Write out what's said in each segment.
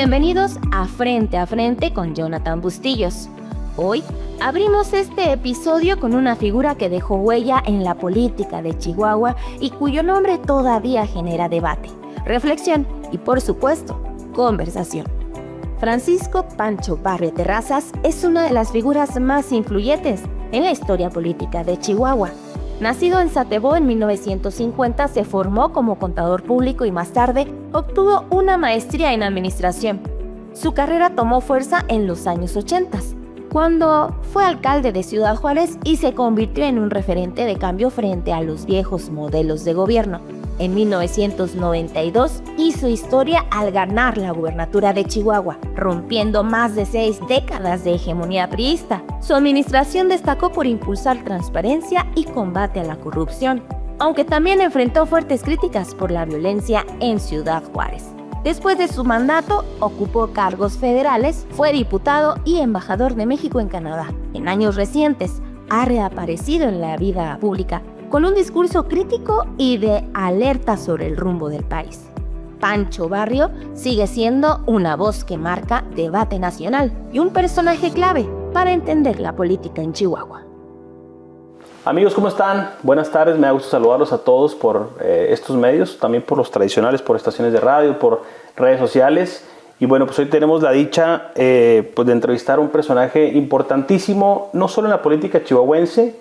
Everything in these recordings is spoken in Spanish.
Bienvenidos a Frente con Jonathan Bustillos. Hoy abrimos este episodio con una figura que dejó huella en la política de Chihuahua y cuyo nombre todavía genera debate, reflexión y, por supuesto, conversación. Francisco Pancho Barrio Terrazas es una de las figuras más influyentes en la historia política de Chihuahua. Nacido en Satebó en 1950, se formó como contador público y más tarde obtuvo una maestría en administración. Su carrera tomó fuerza en los años 80, cuando fue alcalde de Ciudad Juárez y se convirtió en un referente de cambio frente a los viejos modelos de gobierno. En 1992 hizo historia al ganar la gubernatura de Chihuahua, rompiendo más de 6 décadas de hegemonía priista. Su administración destacó por impulsar transparencia y combate a la corrupción, aunque también enfrentó fuertes críticas por la violencia en Ciudad Juárez. Después de su mandato, ocupó cargos federales, fue diputado y embajador de México en Canadá. En años recientes, ha reaparecido en la vida pública con un discurso crítico y de alerta sobre el rumbo del país. Pancho Barrio sigue siendo una voz que marca debate nacional y un personaje clave para entender la política en Chihuahua. Amigos, ¿cómo están? Buenas tardes, me da gusto saludarlos a todos por estos medios, también por los tradicionales, por estaciones de radio, por redes sociales. Y bueno, pues hoy tenemos la dicha pues de entrevistar a un personaje importantísimo, no solo en la política chihuahuense,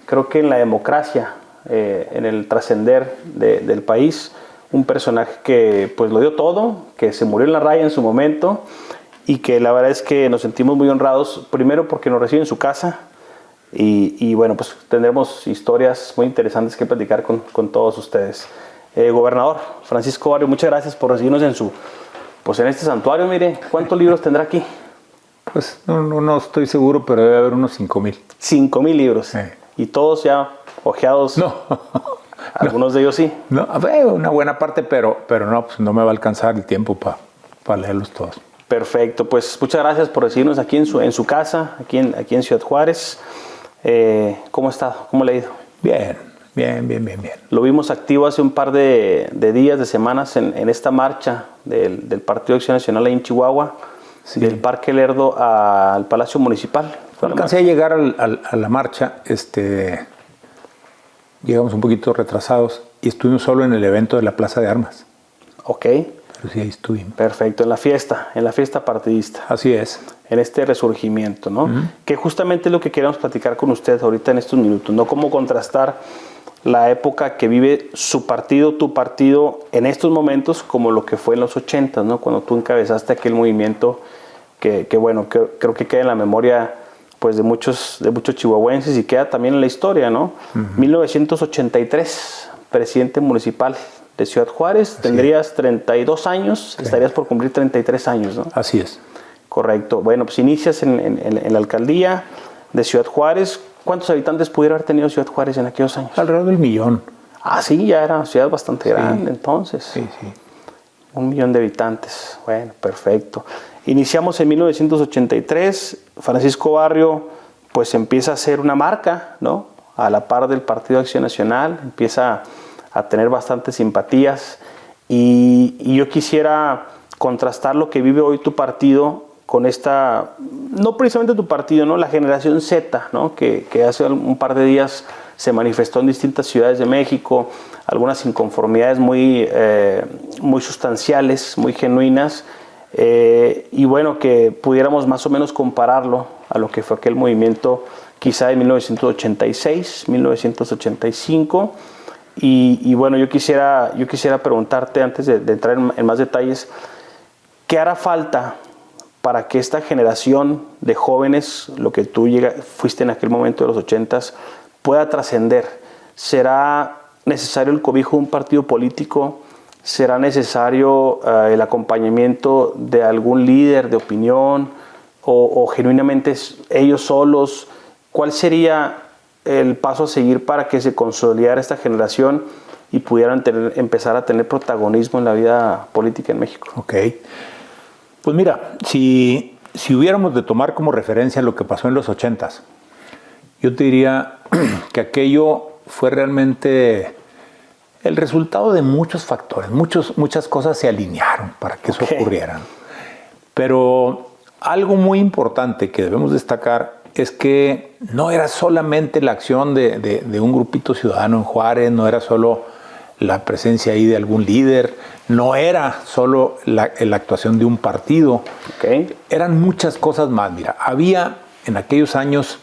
creo que en la democracia, en el trascender del país. Un personaje que pues lo dio todo, que se murió en la raya en su momento y que la verdad es que nos sentimos muy honrados, primero porque nos recibe en su casa y bueno, pues tendremos historias muy interesantes que platicar con todos ustedes. Gobernador Francisco Barrio, muchas gracias por recibirnos en este santuario. Mire, ¿cuántos libros tendrá aquí? Pues no estoy seguro, pero debe haber unos 5,000. 5,000 libros. ¿Y todos ya ojeados? No. Algunos de ellos sí. No, una buena parte, pero no, pues no me va a alcanzar el tiempo para leerlos todos. Perfecto, pues muchas gracias por recibirnos aquí en su casa, aquí en Ciudad Juárez. ¿Cómo ha estado? ¿Cómo le ha ido? Bien. Lo vimos activo hace un par de días, de semanas, en esta marcha del Partido Acción Nacional ahí en Chihuahua, sí, del Parque Lerdo al Palacio Municipal. Alcancé a llegar a la marcha, llegamos un poquito retrasados y estuvimos solo en el evento de la Plaza de Armas. Ok. Pero sí, ahí estuvimos. Perfecto, en la fiesta partidista. Así es. En este resurgimiento, ¿no? Uh-huh. Que justamente es lo que queremos platicar con ustedes ahorita en estos minutos, ¿no? Cómo contrastar la época que vive su partido, tu partido, en estos momentos, como lo que fue en los 80, ¿no? Cuando tú encabezaste aquel movimiento que bueno, creo que queda en la memoria pues de muchos chihuahuenses y queda también en la historia, ¿no? Uh-huh. 1983, presidente municipal de Ciudad Juárez, tendrías 32 años, sí, estarías por cumplir 33 años, ¿no? Así es. Correcto. Bueno, pues inicias en la alcaldía de Ciudad Juárez. ¿Cuántos habitantes pudiera haber tenido Ciudad Juárez en aquellos años? Alrededor del 1,000,000. Ah, sí, ya era una ciudad bastante grande entonces. Sí. 1,000,000 de habitantes. Bueno, perfecto. Iniciamos en 1983. Francisco Barrio pues empieza a hacer una marca, ¿no? A la par del Partido Acción Nacional. Empieza a tener bastantes simpatías. Y yo quisiera contrastar lo que vive hoy tu partido con esta, no precisamente tu partido, ¿no? La generación Z, ¿no? Que hace un par de días se manifestó en distintas ciudades de México, algunas inconformidades muy sustanciales, muy genuinas, y bueno, que pudiéramos más o menos compararlo a lo que fue aquel movimiento quizá de 1986, 1985, y bueno, yo quisiera preguntarte antes de entrar en más detalles, ¿qué hará falta para que esta generación de jóvenes, lo que tú fuiste en aquel momento de los 80s, pueda trascender? ¿Será necesario el cobijo de un partido político? ¿Será necesario el acompañamiento de algún líder de opinión? ¿O genuinamente ellos solos? ¿Cuál sería el paso a seguir para que se consolidara esta generación y pudieran empezar a tener protagonismo en la vida política en México? Ok. Pues mira, si hubiéramos de tomar como referencia lo que pasó en los 80s, yo te diría que aquello fue realmente el resultado de muchos factores, muchas cosas se alinearon para que eso ocurriera. Pero algo muy importante que debemos destacar es que no era solamente la acción de un grupito ciudadano en Juárez, no era solo la presencia ahí de algún líder, no era solo la actuación de un partido, eran muchas cosas más. Mira, en aquellos años,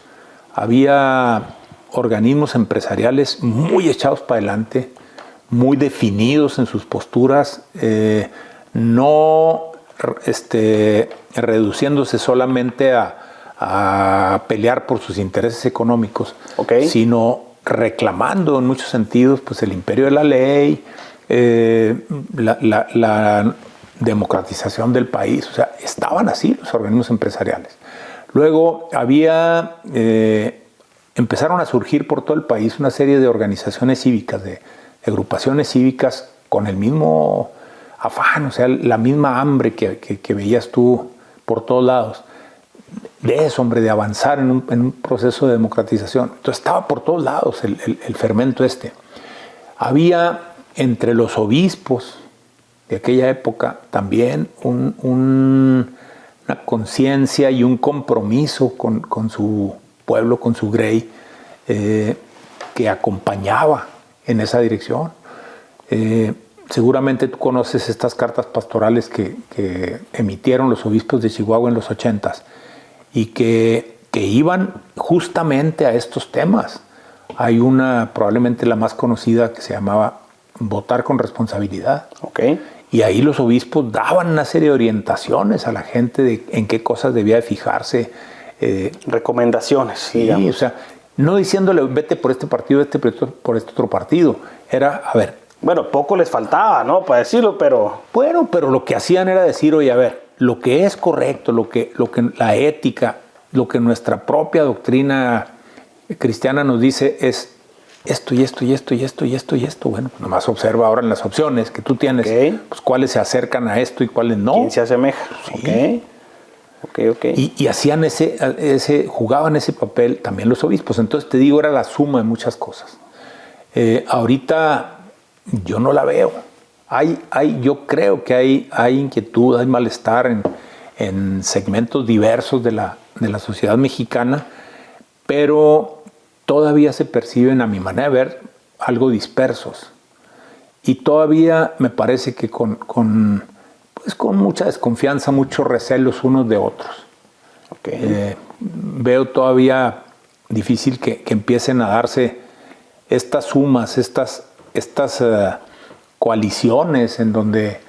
había organismos empresariales muy echados para adelante, muy definidos en sus posturas, no reduciéndose solamente a pelear por sus intereses económicos, sino reclamando en muchos sentidos pues, el imperio de la ley, la democratización del país. O sea, estaban así los organismos empresariales. Luego empezaron a surgir por todo el país una serie de organizaciones cívicas, de agrupaciones cívicas con el mismo afán, o sea, la misma hambre que veías tú por todos lados. De eso, hombre, de avanzar en un proceso de democratización. Entonces estaba por todos lados el fermento este. Había entre los obispos de aquella época también una conciencia y un compromiso con su pueblo, con su grey, que acompañaba en esa dirección. Seguramente tú conoces estas cartas pastorales que emitieron los obispos de Chihuahua en los 80s y que iban justamente a estos temas. Hay una, probablemente la más conocida, que se llamaba Votar con Responsabilidad. Y ahí los obispos daban una serie de orientaciones a la gente de en qué cosas debía de fijarse. Recomendaciones. Sí, digamos. O sea, no diciéndole vete por este partido, vete por este otro partido. Era, a ver. Bueno, poco les faltaba, ¿no? Para decirlo, pero... Bueno, pero lo que hacían era decir, oye, a ver, lo que es correcto, lo que la ética, lo que nuestra propia doctrina cristiana nos dice es esto y esto y esto y esto y esto y esto. Bueno, nomás observa ahora en las opciones que tú tienes, pues cuáles se acercan a esto y cuáles no. ¿Quién se asemeja? Sí. Y hacían jugaban ese papel también los obispos. Entonces te digo, era la suma de muchas cosas. Ahorita yo no la veo. Yo creo que hay inquietud, hay malestar en segmentos diversos de la sociedad mexicana, pero todavía se perciben, a mi manera de ver, algo dispersos. Y todavía me parece que con mucha desconfianza, muchos recelos unos de otros. Veo todavía difícil que empiecen a darse estas sumas, estas coaliciones en donde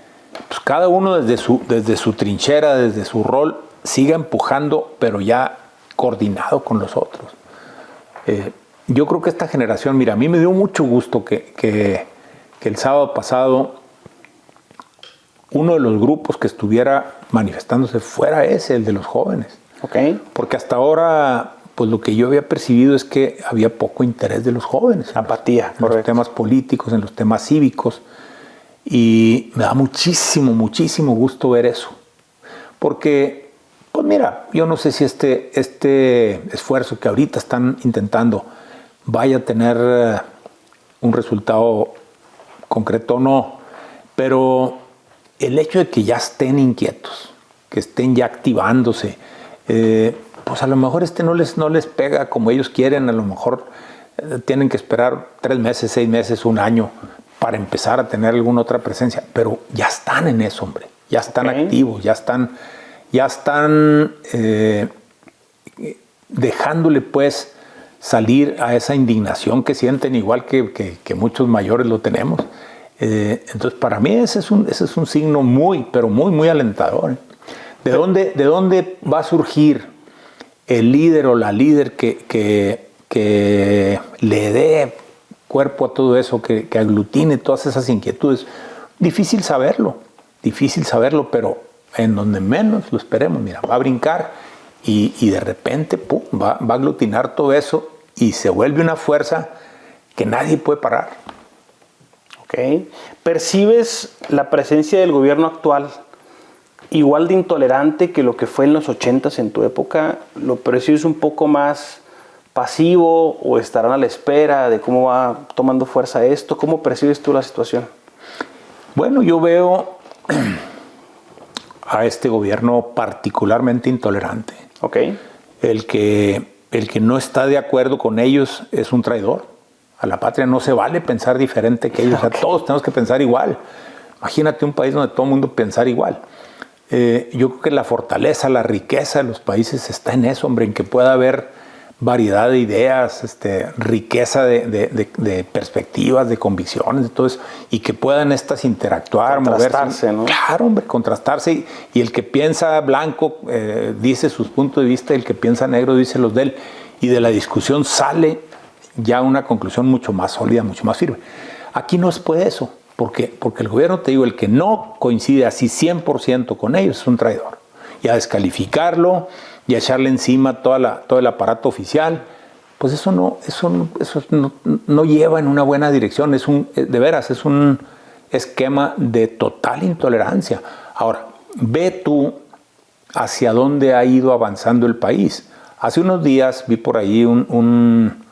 pues, cada uno desde su trinchera, desde su rol, siga empujando, pero ya coordinado con los otros. Yo creo que esta generación, mira, a mí me dio mucho gusto que el sábado pasado uno de los grupos que estuviera manifestándose fuera el de los jóvenes. Porque hasta ahora, pues lo que yo había percibido es que había poco interés de los jóvenes. Apatía. En los temas políticos, en los temas cívicos. Y me da muchísimo, muchísimo gusto ver eso. Porque, pues mira, yo no sé si este esfuerzo que ahorita están intentando vaya a tener un resultado concreto o no. Pero el hecho de que ya estén inquietos, que estén ya activándose, pues a lo mejor no les pega como ellos quieren, a lo mejor tienen que esperar 3 meses, 6 meses, 1 año para empezar a tener alguna otra presencia, pero ya están en eso, hombre, ya están activos, ya están dejándole pues salir a esa indignación que sienten igual que muchos mayores lo tenemos. Entonces para mí ese es un signo muy, pero muy, muy alentador. ¿De dónde va a surgir el líder o la líder que le dé cuerpo a todo eso, que aglutine todas esas inquietudes? Difícil saberlo, pero en donde menos lo esperemos, mira, va a brincar y de repente pum, va a aglutinar todo eso y se vuelve una fuerza que nadie puede parar. ¿Percibes la presencia del gobierno actual igual de intolerante que lo que fue en los 80s en tu época? ¿Lo percibes un poco más pasivo o estarán a la espera de cómo va tomando fuerza esto? ¿Cómo percibes tú la situación? Bueno, yo veo a este gobierno particularmente intolerante. Ok. El que no está de acuerdo con ellos es un traidor. A la patria no se vale pensar diferente que ellos. O sea, todos tenemos que pensar igual. Imagínate un país donde todo el mundo pensar igual. Yo creo que la fortaleza, la riqueza de los países está en eso, hombre, en que pueda haber variedad de ideas, riqueza de perspectivas, de convicciones, de todo eso, y que puedan estas interactuar, contrastarse, moverse. ¿no? Claro, hombre, contrastarse. Y el que piensa blanco dice sus puntos de vista, y el que piensa negro dice los de él. Y de la discusión sale ya una conclusión mucho más sólida, mucho más firme. Aquí no se puede eso, porque el gobierno, te digo, el que no coincide así 100% con ellos es un traidor. Y a descalificarlo y a echarle encima todo el aparato oficial, pues eso no lleva en una buena dirección. De veras, es un esquema de total intolerancia. Ahora, ve tú hacia dónde ha ido avanzando el país. Hace unos días vi por ahí un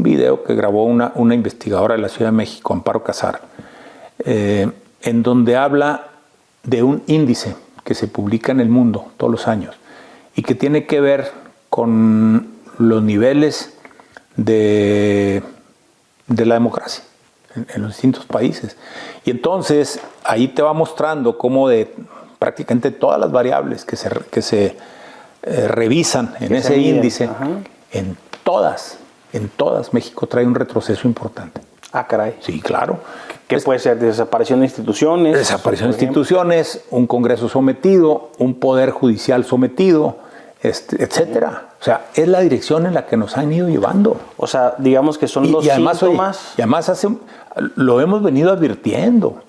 video que grabó una investigadora de la Ciudad de México, Amparo Casar, en donde habla de un índice que se publica en El Mundo todos los años y que tiene que ver con los niveles de la democracia en los distintos países. Y entonces ahí te va mostrando cómo de prácticamente todas las variables que se revisan en ese índice, en todas México trae un retroceso importante. Ah, caray. Sí, claro. ¿Qué puede ser? Desaparición de instituciones. Desaparición de instituciones, un Congreso sometido, un Poder Judicial sometido, etcétera. O sea, es la dirección en la que nos han ido llevando. O sea, digamos que son los síntomas. Y además lo hemos venido advirtiendo.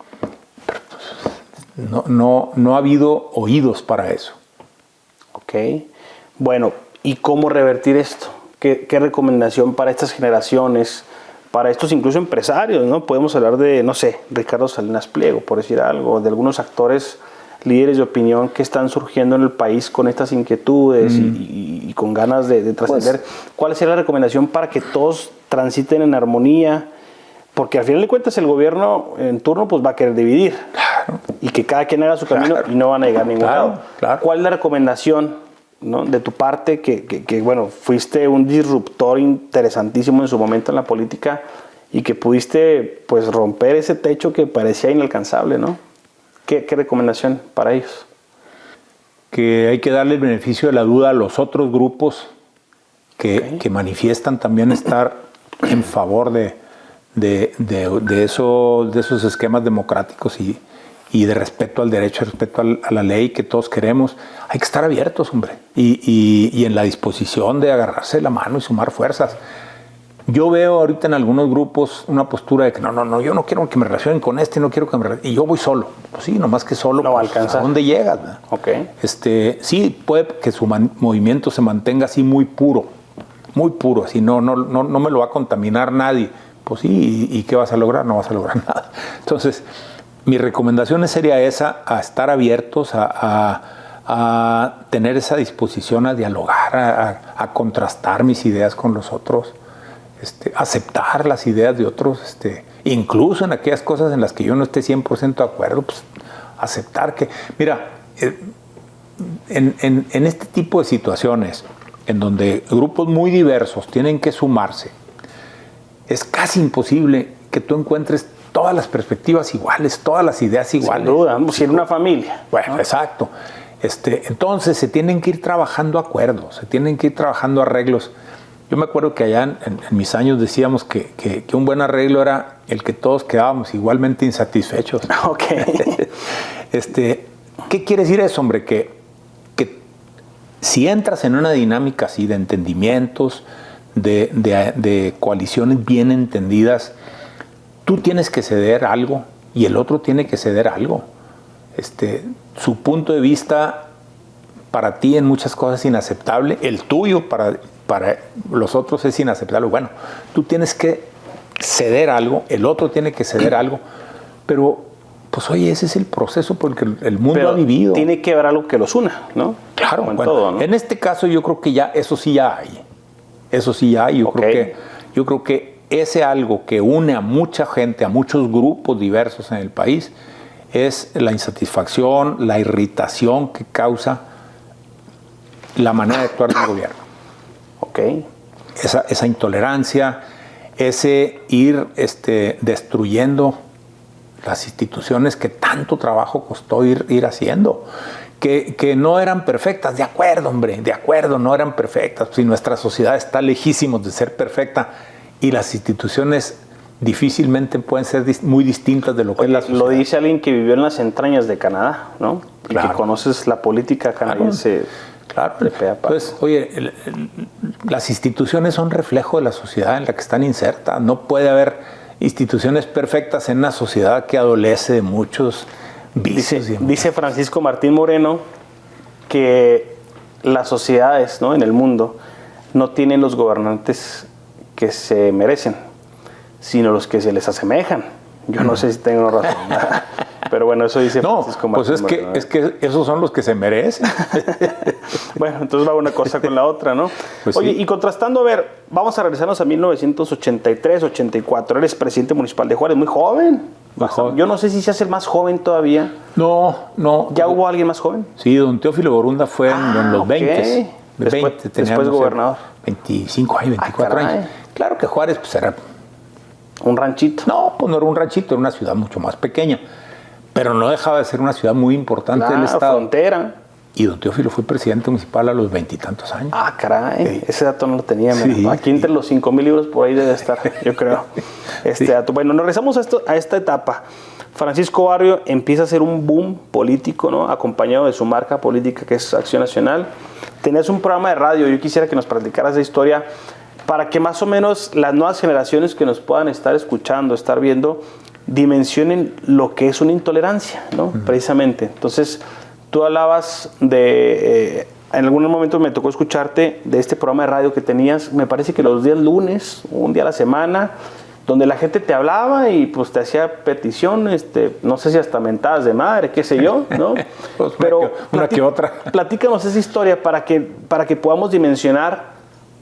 Pero no ha habido oídos para eso. Ok. Bueno, ¿y cómo revertir esto? ¿Qué recomendación para estas generaciones, para estos incluso empresarios, ¿no? Podemos hablar de, no sé, Ricardo Salinas Pliego, por decir algo, de algunos actores, líderes de opinión que están surgiendo en el país con estas inquietudes y con ganas de trascender. Pues, ¿cuál sería la recomendación para que todos transiten en armonía? Porque al final de cuentas el gobierno en turno pues va a querer dividir. Claro. Y que cada quien haga su camino y no van a llegar a ningún lado. Claro. ¿Cuál es la recomendación, ¿no? De tu parte, que bueno, fuiste un disruptor interesantísimo en su momento en la política y que pudiste pues romper ese techo que parecía inalcanzable, ¿no? ¿Qué recomendación para ellos? Que hay que darle el beneficio de la duda a los otros grupos que manifiestan también estar en favor de esos esquemas democráticos y de respeto al derecho, respeto a la ley que todos queremos. Hay que estar abiertos, hombre, y en la disposición de agarrarse la mano y sumar fuerzas. Yo veo ahorita en algunos grupos una postura de que no, yo no quiero que me relacionen con no quiero que me relacionen, y yo voy solo. Pues sí, nomás que solo, no pues, alcanza. ¿A dónde llegas? ¿No? Okay. Sí, puede que su movimiento se mantenga así muy puro, así no me lo va a contaminar nadie. Pues sí, ¿y qué vas a lograr? No vas a lograr nada. Entonces, mi recomendación sería esa, a estar abiertos, a tener esa disposición a dialogar, a contrastar mis ideas con los otros, aceptar las ideas de otros, incluso en aquellas cosas en las que yo no esté 100% de acuerdo, pues aceptar que... Mira, en este tipo de situaciones, en donde grupos muy diversos tienen que sumarse, es casi imposible que tú encuentres todas las perspectivas iguales, todas las ideas iguales. Sin duda, si en una familia. Bueno, ¿no? Exacto. Entonces se tienen que ir trabajando acuerdos, se tienen que ir trabajando arreglos. Yo me acuerdo que allá en mis años decíamos que un buen arreglo era el que todos quedábamos igualmente insatisfechos. Ok. ¿Qué quiere decir eso, hombre? Que si entras en una dinámica así de entendimientos, de coaliciones bien entendidas, tú tienes que ceder algo y el otro tiene que ceder algo. Su punto de vista para ti en muchas cosas es inaceptable, el tuyo para los otros es inaceptable. Bueno, tú tienes que ceder algo, el otro tiene que ceder algo, pero pues oye, ese es el proceso porque el mundo ha vivido. Tiene que haber algo que los una, ¿no? Claro, bueno, todo, ¿no? En este caso yo creo que ya eso sí ya hay. Yo creo que ese algo que une a mucha gente, a muchos grupos diversos en el país, es la insatisfacción, la irritación que causa la manera de actuar del gobierno. Ok. Esa intolerancia, ese ir destruyendo las instituciones que tanto trabajo costó ir haciendo, que no eran perfectas, de acuerdo, hombre, de acuerdo, no eran perfectas. Si nuestra sociedad está lejísimos de ser perfecta y las instituciones difícilmente pueden ser muy distintas de lo que es la sociedad. Lo dice alguien que vivió en las entrañas de Canadá, ¿no? Claro. Y que conoces la política canadiense. Claro. De pe a pa. Pues, oye, las instituciones son reflejo de la sociedad en la que están insertas. No puede haber instituciones perfectas en una sociedad que adolece de muchos vicios. Dice Francisco Martín Moreno que las sociedades, ¿no?, en el mundo no tienen los gobernantes que se merecen, sino los que se les asemejan. Yo no sé si tengo razón, pero bueno, eso dice Francisco Martín pues Moreno. Es que esos son los que se merecen. Bueno, entonces va una cosa con la otra, ¿no? Pues oye, sí. y contrastando, a ver, vamos a regresarnos a 1983, 84. Eres presidente municipal de Juárez, muy joven. Muy joven. Yo no sé si se hace el más joven todavía. No. ¿Ya hubo alguien más joven? Sí, don Teófilo Borunda fue en los 20. Después gobernador. 25 años, 24 caray. años. Claro que Juárez pues era... Un ranchito. No, pues no era un ranchito, era una ciudad mucho más pequeña. Pero no dejaba de ser una ciudad muy importante del estado. Frontera. Y don Teófilo fue presidente municipal a los 20 y tantos años. Ah, caray. Sí. Ese dato no lo tenía. Sí. Aquí entre los 5,000 libros por ahí debe estar, yo creo. Sí. Dato. Bueno, nos regresamos a esta etapa. Francisco Barrio empieza a hacer un boom político, ¿no? Acompañado de su marca política, que es Acción Nacional. Tenías un programa de radio. Yo quisiera que nos platicaras de historia para que más o menos las nuevas generaciones que nos puedan estar escuchando, estar viendo, dimensionen lo que es una intolerancia, ¿no? Precisamente. Entonces, tú hablabas de, en algún momento me tocó escucharte de este programa de radio que tenías, me parece que los días lunes, un día a la semana, donde la gente te hablaba y pues te hacía peticiones, no sé si hasta mentadas de madre, qué sé yo, ¿no? Pues pero una que otra. Platícanos esa historia para que podamos dimensionar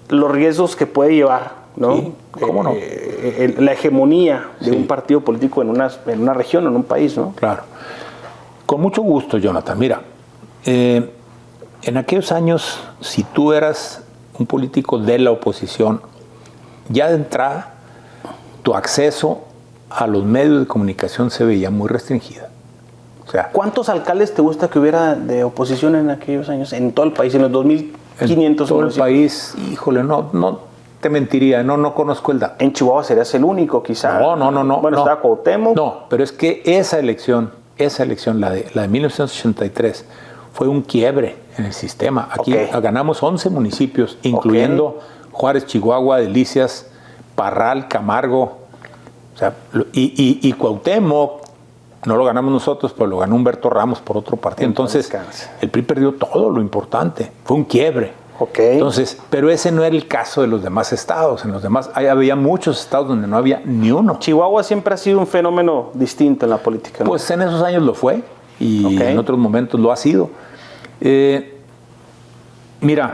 los riesgos que puede llevar, ¿no? Sí, ¿cómo no? La hegemonía de Sí. un partido político en una región, en un país, ¿no? Claro. Con mucho gusto, Jonathan. Mira, en aquellos años, si tú eras un político de la oposición, ya de entrada, tu acceso a los medios de comunicación se veía muy restringida. O sea, ¿cuántos alcaldes te gusta que hubiera de oposición en aquellos años, en todo el país, en los 2,500? en todo el país, híjole, no te mentiría, no conozco el dato. En Chihuahua serías el único, quizá. No. Bueno, estaba Cuauhtémoc. No, pero es que esa elección, la de 1983, fue un quiebre en el sistema. Aquí ganamos 11 municipios, incluyendo Juárez, Chihuahua, Delicias, Parral, Camargo, o sea, y Cuauhtémoc. No lo ganamos nosotros, pero lo ganó Humberto Ramos por otro partido. Entonces, el PRI perdió todo lo importante. Fue un quiebre. Entonces, pero ese no era el caso de los demás estados. En los demás había muchos estados donde no había ni uno. Chihuahua siempre ha sido un fenómeno distinto en la política, ¿no? Pues en esos años lo fue y en otros momentos lo ha sido. Mira,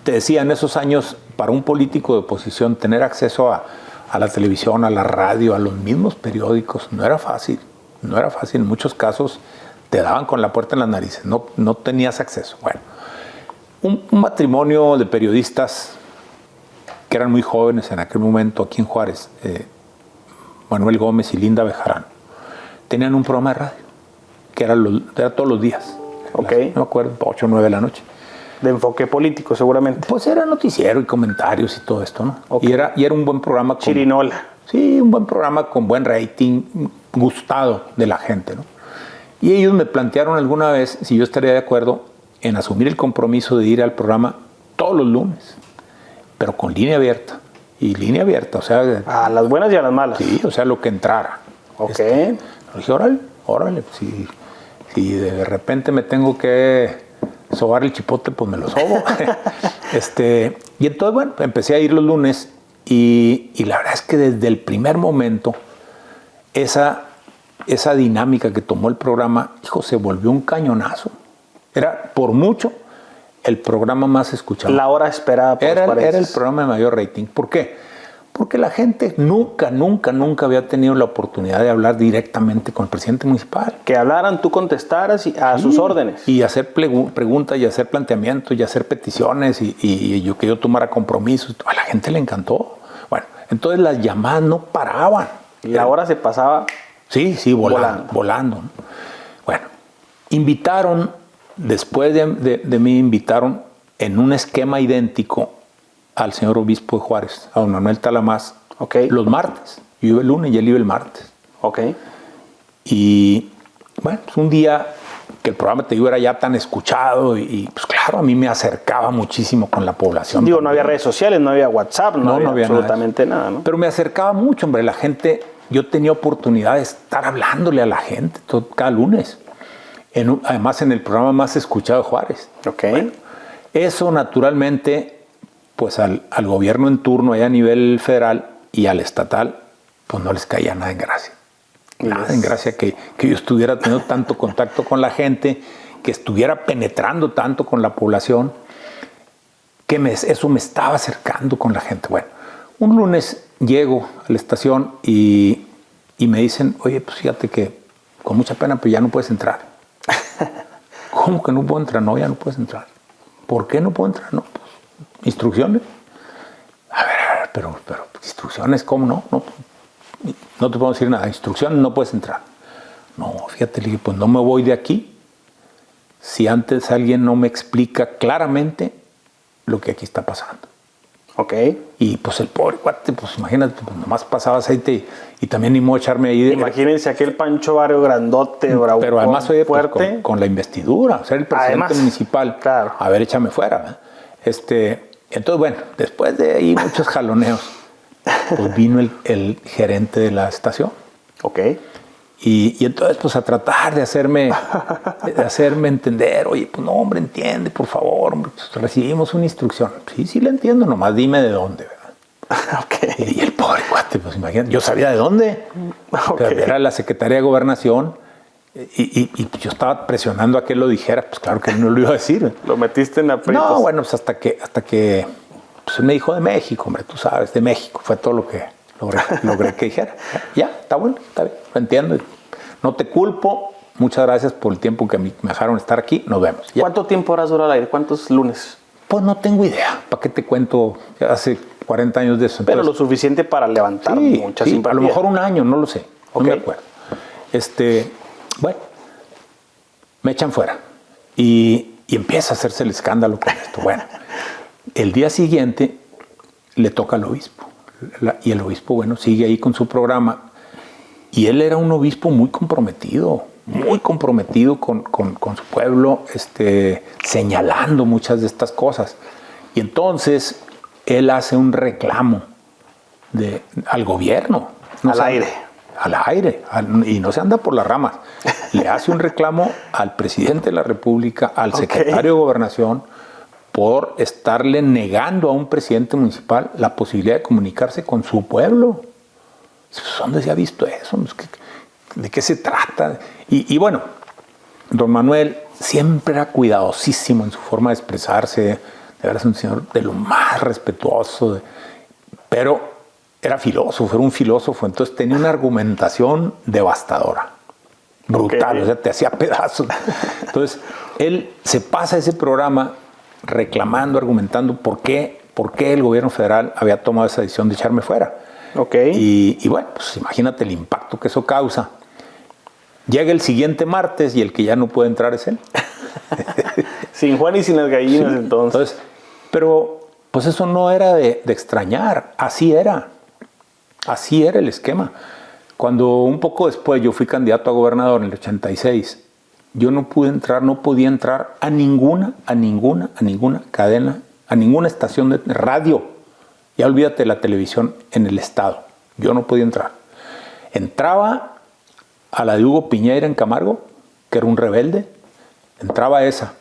te decía, en esos años, para un político de oposición, tener acceso a la televisión, a la radio, a los mismos periódicos, no era fácil. No era fácil. En muchos casos te daban con la puerta en las narices. No tenías acceso. Bueno, un matrimonio de periodistas que eran muy jóvenes en aquel momento aquí en Juárez, Manuel Gómez y Linda Bejarano, tenían un programa de radio que era todos los días. No me acuerdo, 8 o 9 de la noche. De enfoque político, seguramente. Pues era noticiero y comentarios y todo esto, ¿no? Y era un buen programa. Chirinola. Sí, un buen programa con buen rating, gustado de la gente, ¿no? Y ellos me plantearon alguna vez si yo estaría de acuerdo en asumir el compromiso de ir al programa todos los lunes, pero con línea abierta. Y línea abierta, o sea... A las buenas y a las malas. Sí, o sea, lo que entrara. Le dije, órale, si de repente me tengo que sobar el chipote, pues me lo sobo. Y entonces, bueno, empecé a ir los lunes y la verdad es que desde el primer momento esa dinámica que tomó el programa, se volvió un cañonazo. Era, por mucho, el programa más escuchado. La hora esperada por era los el programa de mayor rating. ¿Por qué? Porque la gente nunca había tenido la oportunidad de hablar directamente con el presidente municipal. Que hablaran, tú contestaras a sus órdenes. Y hacer preguntas, y hacer planteamientos, y hacer peticiones, y que yo tomara compromisos. A la gente le encantó. Bueno, entonces las llamadas no paraban. La hora se pasaba. Sí, volando. ¿No? Bueno, después de mí invitaron en un esquema idéntico al señor obispo de Juárez, a don Manuel Talamás, los martes. Yo iba el lunes y él iba el martes. Y bueno, pues un día que el programa, te digo, era ya tan escuchado y pues claro, a mí me acercaba muchísimo con la población. Digo, no había redes sociales, no había WhatsApp, no había absolutamente nada, ¿no? Pero me acercaba mucho, hombre, la gente, yo tenía oportunidad de estar hablándole a la gente cada lunes. Además en el programa más escuchado de Juárez. Bueno, eso naturalmente, pues al gobierno en turno allá a nivel federal y al estatal, pues no les caía nada en gracia. Nada en gracia que yo estuviera teniendo tanto contacto con la gente, que estuviera penetrando tanto con la población, que eso me estaba acercando con la gente. Bueno, un lunes llego a la estación y me dicen, oye, pues fíjate que con mucha pena, pues ya no puedes entrar. ¿Cómo que no puedo entrar? No, ya no puedes entrar. ¿Por qué no puedo entrar? No, pues, instrucciones. A ver, pero instrucciones, ¿cómo no? No te puedo decir nada. Instrucciones, no puedes entrar. No, fíjate, le dije, pues no me voy de aquí si antes alguien no me explica claramente lo que aquí está pasando. Y pues el pobre cuate, pues imagínate, pues nomás pasaba aceite y también ni modo echarme ahí. Imagínense aquel Pancho Barrio grandote, bravo. Pero además, oye, fuerte. Pues, con la investidura, o sea, el presidente municipal. Claro. A ver, échame fuera. Entonces, bueno, después de ahí muchos jaloneos, pues vino el gerente de la estación. Y entonces, pues a tratar de hacerme entender, oye, pues no, hombre, entiende, por favor, hombre, pues, recibimos una instrucción. Sí, le entiendo, nomás dime de dónde, ¿verdad? Y el pobre cuate, pues imagínate, yo sabía de dónde. Pero era la Secretaría de Gobernación y yo estaba presionando a que él lo dijera, pues claro que él no lo iba a decir. Lo metiste en aprietos. No, bueno, pues hasta que pues, me dijo de México, hombre, tú sabes, de México, fue todo lo que logré que dijera. Ya, está bueno, está bien, lo entiendo. No te culpo, muchas gracias por el tiempo que me dejaron estar aquí, nos vemos. Ya. ¿Cuánto tiempo habrás durado al aire? ¿Cuántos lunes? Pues no tengo idea, ¿para qué te cuento? Hace 40 años de eso. Pero entonces, lo suficiente para levantar mucha simpatía. A lo mejor un año, no lo sé, no me acuerdo. Bueno, me echan fuera y empieza a hacerse el escándalo con esto. Bueno, el día siguiente le toca al obispo y el obispo, bueno, sigue ahí con su programa y él era un obispo muy comprometido con su pueblo, señalando muchas de estas cosas. Y entonces él hace un reclamo al gobierno. Al aire, y no se anda por las ramas. Le hace un reclamo al presidente de la República, al secretario de Gobernación, por estarle negando a un presidente municipal la posibilidad de comunicarse con su pueblo. ¿Dónde se ha visto eso? ¿De qué se trata? Y bueno, don Manuel siempre era cuidadosísimo en su forma de expresarse, de verdad es un señor de lo más respetuoso, pero era un filósofo, entonces tenía una argumentación devastadora, brutal, o sea, te hacía pedazos. Entonces, él se pasa ese programa reclamando, argumentando por qué el gobierno federal había tomado esa decisión de echarme fuera. Y bueno, pues imagínate el impacto que eso causa. Llega el siguiente martes y el que ya no puede entrar es él. Sin Juan y sin las gallinas, entonces. Pero pues eso no era de extrañar, así era el esquema. Cuando un poco después yo fui candidato a gobernador en el 86, yo no podía entrar a ninguna cadena, a ninguna estación de radio. Ya olvídate de la televisión en el estado. Yo no podía entrar. Entraba a la de Hugo Piñeira en Camargo, que era un rebelde. Entraba a esa.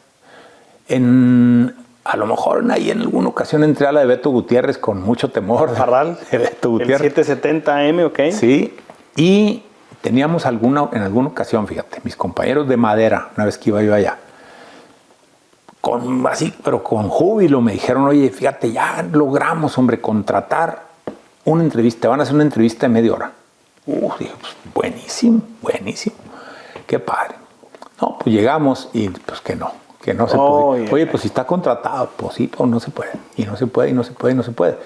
A lo mejor ahí en alguna ocasión entré a la de Beto Gutiérrez con mucho temor. Parral. De Beto Gutiérrez. El 770 AM, Sí. Y teníamos en alguna ocasión, fíjate, mis compañeros de Madera, una vez que iba yo allá, pero con júbilo me dijeron, oye, fíjate, ya logramos, hombre, contratar una entrevista, van a hacer una entrevista de media hora. Dije, pues buenísimo, buenísimo. Qué padre. No, pues llegamos y pues que no se puede. Oye, pues si está contratado, pues sí, pues no se puede. Y no se puede, y no se puede, y no se puede.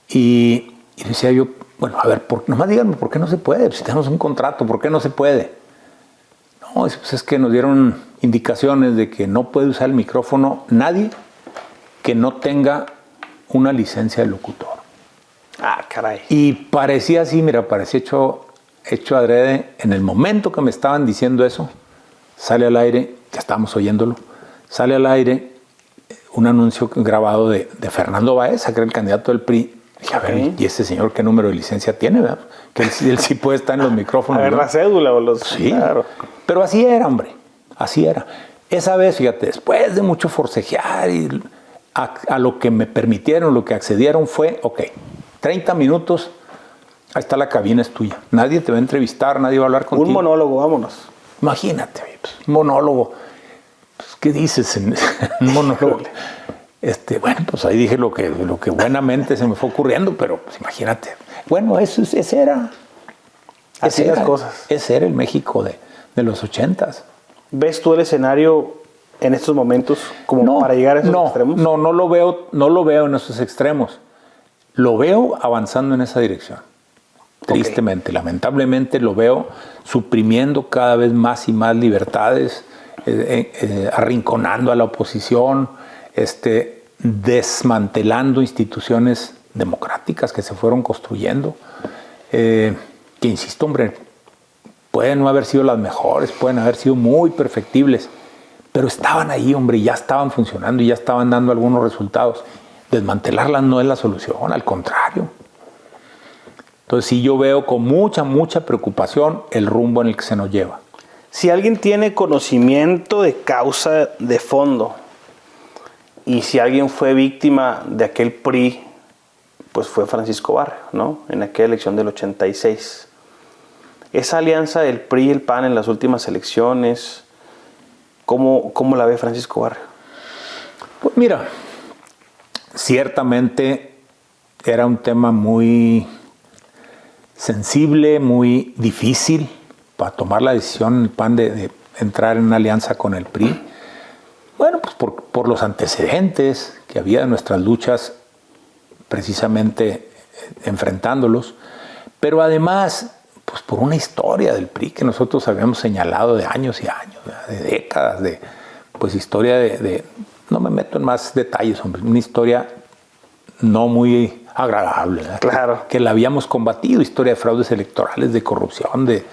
Y decía yo, bueno, a ver, nomás díganme por qué no se puede. Si tenemos un contrato, ¿por qué no se puede? No, pues es que nos dieron indicaciones de que no puede usar el micrófono nadie que no tenga una licencia de locutor. Ah, caray. Y parecía así, mira, parecía hecho adrede. En el momento que me estaban diciendo eso, sale al aire, ya estábamos oyéndolo, sale al aire un anuncio grabado de Fernando Baeza, que era el candidato del PRI. Dije, a ver, ¿y ese señor qué número de licencia tiene? ¿Verdad? Que él sí puede estar en los micrófonos. A ver, ¿no? la cédula o los... Sí, claro. Pero así era, hombre, así era. Esa vez, fíjate, después de mucho forcejear y a lo que me permitieron, lo que accedieron fue, 30 minutos, ahí está la cabina, es tuya. Nadie te va a entrevistar, nadie va a hablar contigo. Un monólogo, vámonos. Imagínate, pues, un monólogo. Pues, ¿qué dices en un monólogo? Bueno, pues ahí dije lo que buenamente se me fue ocurriendo, pero pues imagínate. Bueno, ese era. Así las cosas. Ese era el México de los 80s. ¿Ves tú el escenario en estos momentos como para llegar a esos extremos? No lo veo en esos extremos. Lo veo avanzando en esa dirección. Tristemente, lamentablemente lo veo suprimiendo cada vez más y más libertades, arrinconando a la oposición, desmantelando instituciones democráticas que se fueron construyendo, que insisto, hombre, pueden no haber sido las mejores, pueden haber sido muy perfectibles, pero estaban ahí, hombre, y ya estaban funcionando y ya estaban dando algunos resultados. Desmantelarlas no es la solución, al contrario. Entonces sí, yo veo con mucha preocupación el rumbo en el que se nos lleva. Si alguien tiene conocimiento de causa de fondo y si alguien fue víctima de aquel PRI, pues fue Francisco Barrio, ¿no? En aquella elección del 86. Esa alianza del PRI y el PAN en las últimas elecciones, ¿cómo la ve Francisco Barrio? Pues mira, ciertamente era un tema muy sensible, muy difícil para tomar la decisión el PAN de entrar en una alianza con el PRI. Bueno, pues por los antecedentes que había de nuestras luchas precisamente enfrentándolos, pero además pues por una historia del PRI que nosotros habíamos señalado de años y años, de décadas, de pues historia de no me meto en más detalles, hombre, una historia no muy agradable, ¿verdad? Claro. Que la habíamos combatido, historia de fraudes electorales, de corrupción, de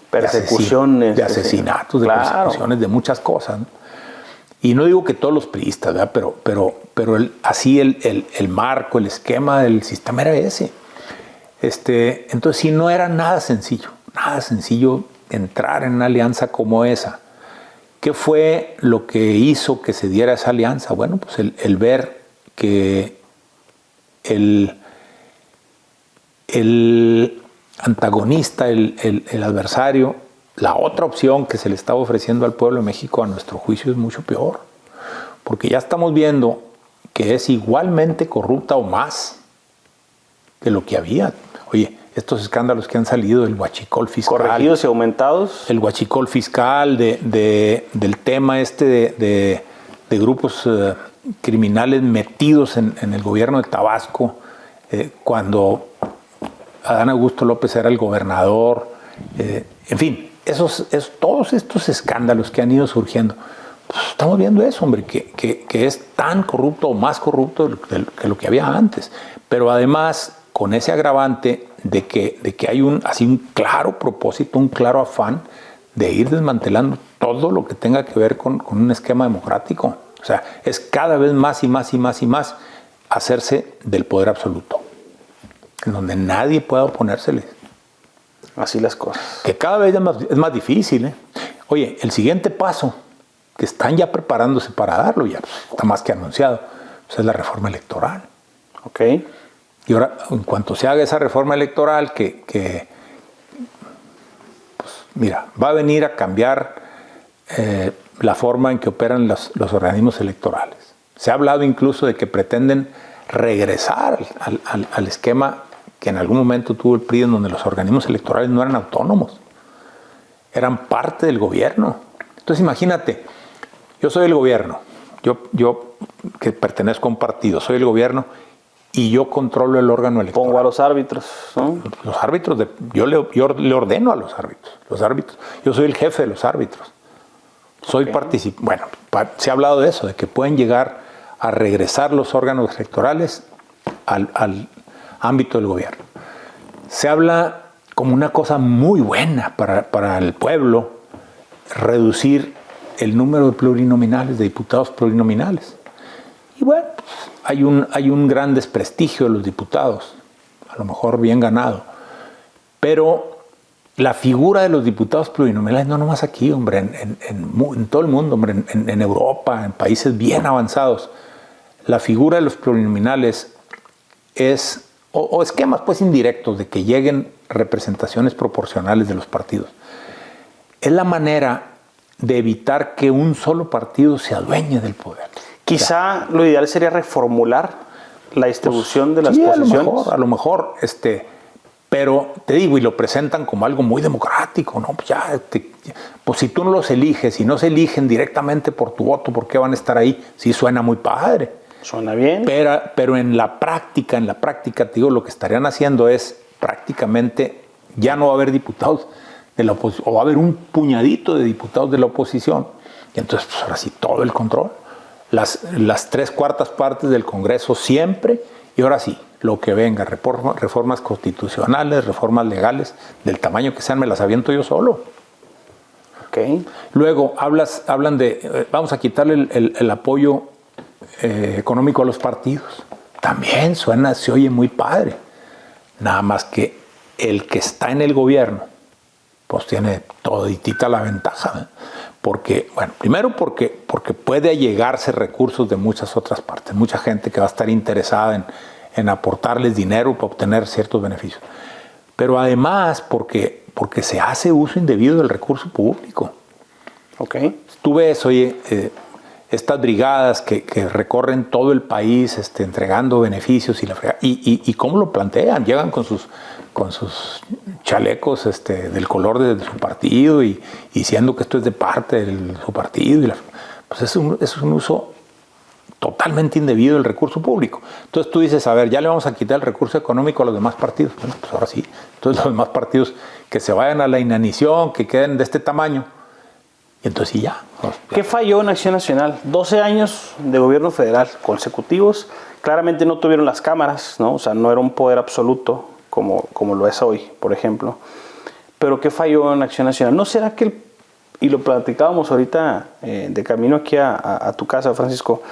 persecuciones, de asesinatos, de persecuciones, de muchas cosas, ¿no? Y no digo que todos los priistas, ¿verdad? Pero el marco, el esquema del sistema era ese. Entonces sí, no era nada sencillo entrar en una alianza como esa. ¿Qué fue lo que hizo que se diera esa alianza? Bueno, pues el ver que el antagonista, el adversario, la otra opción que se le estaba ofreciendo al pueblo de México, a nuestro juicio, es mucho peor. Porque ya estamos viendo que es igualmente corrupta o más que lo que había. Oye, estos escándalos que han salido del huachicol fiscal. Corregidos y aumentados. El huachicol fiscal, del tema de grupos criminales metidos en el gobierno de Tabasco, cuando Adán Augusto López era el gobernador. En fin, todos estos escándalos que han ido surgiendo, pues estamos viendo eso, hombre, que es tan corrupto o más corrupto que lo que había antes. Pero además, con ese agravante de que hay un claro propósito, un claro afán de ir desmantelando todo lo que tenga que ver con un esquema democrático. O sea, es cada vez más y más y más y más hacerse del poder absoluto, en donde nadie pueda oponérsele. Así las cosas. Que cada vez es más difícil, ¿eh? Oye, el siguiente paso, que están ya preparándose para darlo, ya está más que anunciado, pues es la reforma electoral. Ok. Y ahora, en cuanto se haga esa reforma electoral, pues, mira, va a venir a cambiar la forma en que operan los organismos electorales. Se ha hablado incluso de que pretenden regresar al esquema que en algún momento tuvo el PRI, en donde los organismos electorales no eran autónomos, eran parte del gobierno. Entonces imagínate, yo soy el gobierno, yo que pertenezco a un partido, soy el gobierno y yo controlo el órgano electoral. Pongo a los árbitros, ¿no? Los árbitros, yo le ordeno a los árbitros, yo soy el jefe de los árbitros. Bueno, se ha hablado de eso, de que pueden llegar a regresar los órganos electorales al ámbito del gobierno. Se habla como una cosa muy buena para el pueblo reducir el número de plurinominales, de diputados plurinominales. Y bueno, hay un gran desprestigio de los diputados, a lo mejor bien ganado, pero la figura de los diputados plurinominales, no nomás aquí, hombre, en todo el mundo, hombre, en Europa, en países bien avanzados, la figura de los plurinominales es, o esquemas pues indirectos de que lleguen representaciones proporcionales de los partidos, es la manera de evitar que un solo partido se adueñe del poder. Quizá lo ideal sería reformular la distribución de las posiciones. A lo mejor, pero te digo, y lo presentan como algo muy democrático, ¿no? Pues si tú no los eliges y no se eligen directamente por tu voto, ¿por qué van a estar ahí? Sí suena muy padre. Suena bien. Pero en la práctica, te digo, lo que estarían haciendo es prácticamente ya no va a haber diputados de la oposición, o va a haber un puñadito de diputados de la oposición, y entonces pues ahora sí todo el control, las 3/4 partes del Congreso siempre, y ahora sí, lo que venga, reformas constitucionales, reformas legales, del tamaño que sean, me las aviento yo solo. Okay. Luego hablan de, vamos a quitarle el apoyo económico a los partidos. También se oye muy padre. Nada más que el que está en el gobierno, pues tiene toditita la ventaja, ¿eh? Porque, bueno, primero porque puede allegarse recursos de muchas otras partes, mucha gente que va a estar interesada en aportarles dinero para obtener ciertos beneficios. Pero además porque se hace uso indebido del recurso público. Okay. Tú ves, oye, estas brigadas que recorren todo el país entregando beneficios y cómo lo plantean, llegan con sus chalecos del color de su partido y diciendo que esto es de parte de su partido. Pues es un uso totalmente indebido del recurso público. Entonces tú dices, a ver, ya le vamos a quitar el recurso económico a los demás partidos. Bueno, pues ahora sí. Entonces los demás partidos que se vayan a la inanición, que queden de este tamaño. Y entonces sí ya. ¿Qué falló en Acción Nacional? 12 años de gobierno federal consecutivos. Claramente no tuvieron las cámaras, ¿no? O sea, no era un poder absoluto como lo es hoy, por ejemplo. Pero ¿qué falló en Acción Nacional? ¿No será que, y lo platicábamos ahorita de camino aquí a tu casa, Francisco,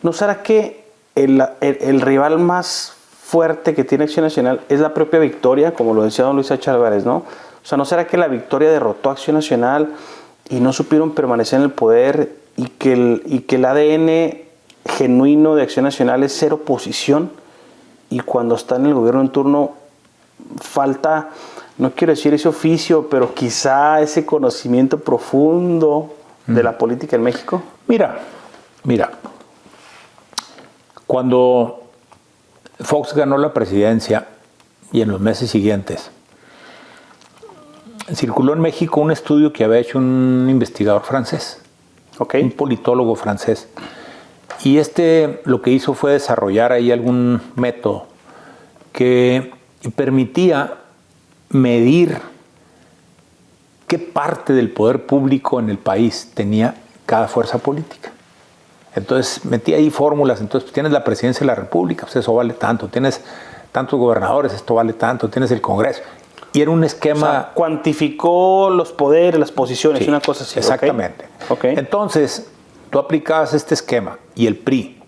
¿no será que el rival más fuerte que tiene Acción Nacional es la propia Victoria, como lo decía don Luis H. Álvarez, ¿no? O sea, ¿no será que la Victoria derrotó a Acción Nacional y no supieron permanecer en el poder y que el ADN genuino de Acción Nacional es ser oposición y cuando está en el gobierno en turno falta, no quiero decir ese oficio, pero quizá ese conocimiento profundo de la política en México? Mira, cuando Fox ganó la presidencia y en los meses siguientes, circuló en México un estudio que había hecho un investigador francés, okay, un politólogo francés. Y lo que hizo fue desarrollar ahí algún método que permitía medir qué parte del poder público en el país tenía cada fuerza política. Entonces metía ahí fórmulas, entonces tienes la presidencia de la República, pues eso vale tanto, tienes tantos gobernadores, esto vale tanto, tienes el Congreso. Y era un esquema... O sea, cuantificó los poderes, las posiciones, sí, una cosa así. Exactamente. Okay. Entonces, tú aplicabas este esquema y el PRI,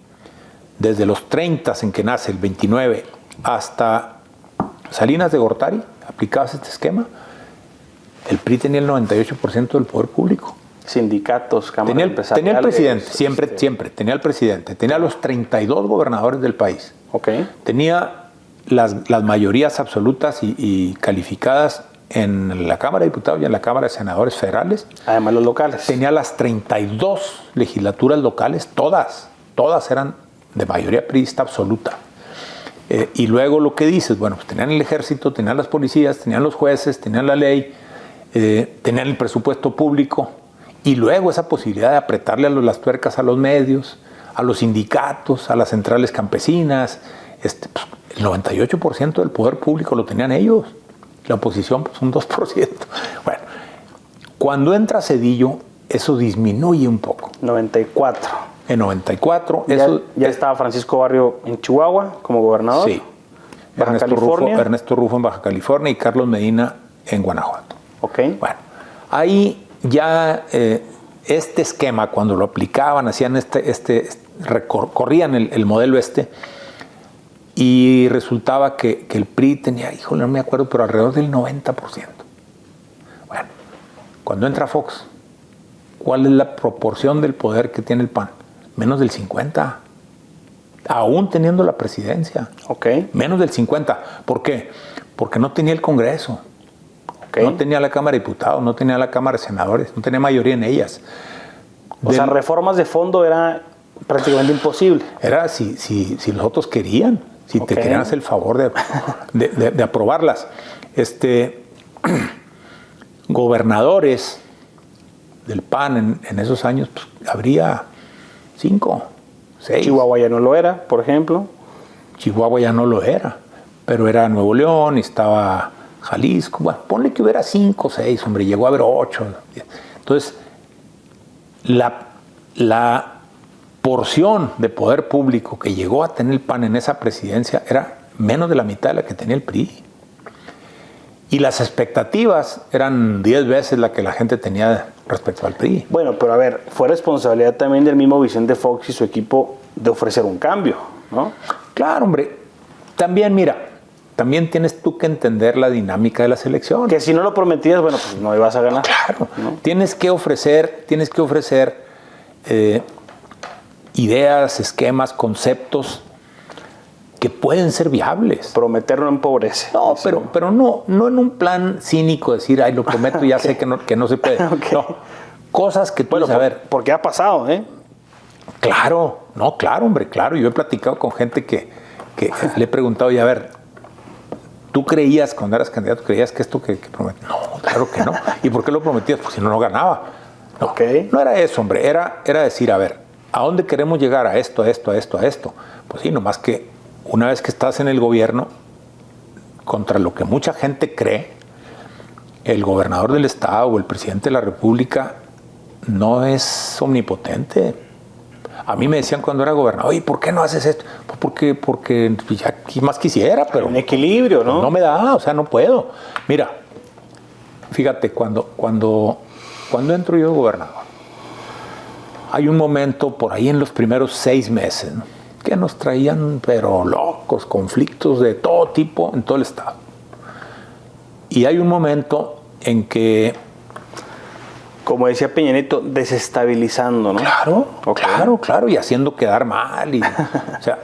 desde los 30 en que nace, el 29, hasta Salinas de Gortari, aplicabas este esquema, el PRI tenía el 98% del poder público. Sindicatos, cámaras empresariales. Tenía el presidente, siempre tenía el presidente, tenía los 32 gobernadores del país. Okay. Tenía las mayorías absolutas y calificadas en la Cámara de Diputados y en la Cámara de Senadores federales. Además los locales. Tenía las 32 legislaturas locales, todas eran de mayoría priista absoluta. Y luego lo que dices, bueno, pues tenían el ejército, tenían las policías, tenían los jueces, tenían la ley, tenían el presupuesto público, y luego esa posibilidad de apretarle las tuercas a los medios, a los sindicatos, a las centrales campesinas. Pues, el 98% del poder público lo tenían ellos, la oposición pues un 2%. Bueno, cuando entra Zedillo, eso disminuye un poco. 94. En 94, ya estaba Francisco Barrio en Chihuahua como gobernador. Sí. Baja California. Ernesto Rufo en Baja California y Carlos Medina en Guanajuato. Ok. Bueno, ahí ya este esquema, cuando lo aplicaban, hacían corrían el modelo y resultaba que el PRI tenía, híjole, no me acuerdo, pero alrededor del 90%. Bueno, cuando entra Fox, ¿cuál es la proporción del poder que tiene el PAN? Menos del 50%. Aún teniendo la presidencia. Ok. Menos del 50%. ¿Por qué? Porque no tenía el Congreso. Okay. No tenía la Cámara de Diputados, no tenía la Cámara de Senadores, no tenía mayoría en ellas. O sea, reformas de fondo era prácticamente imposible. Era si los otros querían, si te querían hacer el favor de aprobarlas. Gobernadores del PAN en esos años, pues, habría 5, 6. Chihuahua ya no lo era, por ejemplo. Chihuahua ya no lo era, pero era Nuevo León, estaba Jalisco. Bueno, ponle que hubiera 5 o 6, hombre, llegó a haber 8. Entonces, la porción de poder público que llegó a tener el PAN en esa presidencia era menos de la mitad de la que tenía el PRI. Y las expectativas eran 10 veces la que la gente tenía respecto al PRI. Bueno, pero a ver, fue responsabilidad también del mismo Vicente Fox y su equipo de ofrecer un cambio, ¿no? Claro, hombre. También, mira, también tienes tú que entender la dinámica de las elecciones. Que si no lo prometías, bueno, pues no ibas a ganar. Claro, ¿no? Tienes que ofrecer ideas, esquemas, conceptos que pueden ser viables. Prometer no empobrece. No, pero no en un plan cínico, decir, ay, lo prometo, ya sé que no se puede. Okay. No, cosas que tú a ver. Porque ha pasado, ¿eh? Claro, hombre, claro. Yo he platicado con gente que le he preguntado, y a ver, ¿tú creías, cuando eras candidato, creías que esto que prometías? No, claro que no. ¿Y por qué lo prometías? Pues si no ganaba. No, no era eso, hombre. Era decir, a ver, ¿a dónde queremos llegar? A esto. Pues sí, nomás que una vez que estás en el gobierno, contra lo que mucha gente cree, el gobernador del estado o el presidente de la república no es omnipotente. A mí me decían cuando era gobernador, oye, ¿por qué no haces esto? Pues porque ya más quisiera, pero... Un equilibrio, ¿no? No me da, o sea, no puedo. Mira, fíjate, cuando entro yo de gobernador, hay un momento por ahí en los primeros 6 meses, ¿no?, que nos traían, pero locos, conflictos de todo tipo en todo el estado. Y hay un momento en que... Como decía Peña Nieto, desestabilizando, ¿no? Claro, claro, y haciendo quedar mal, o sea,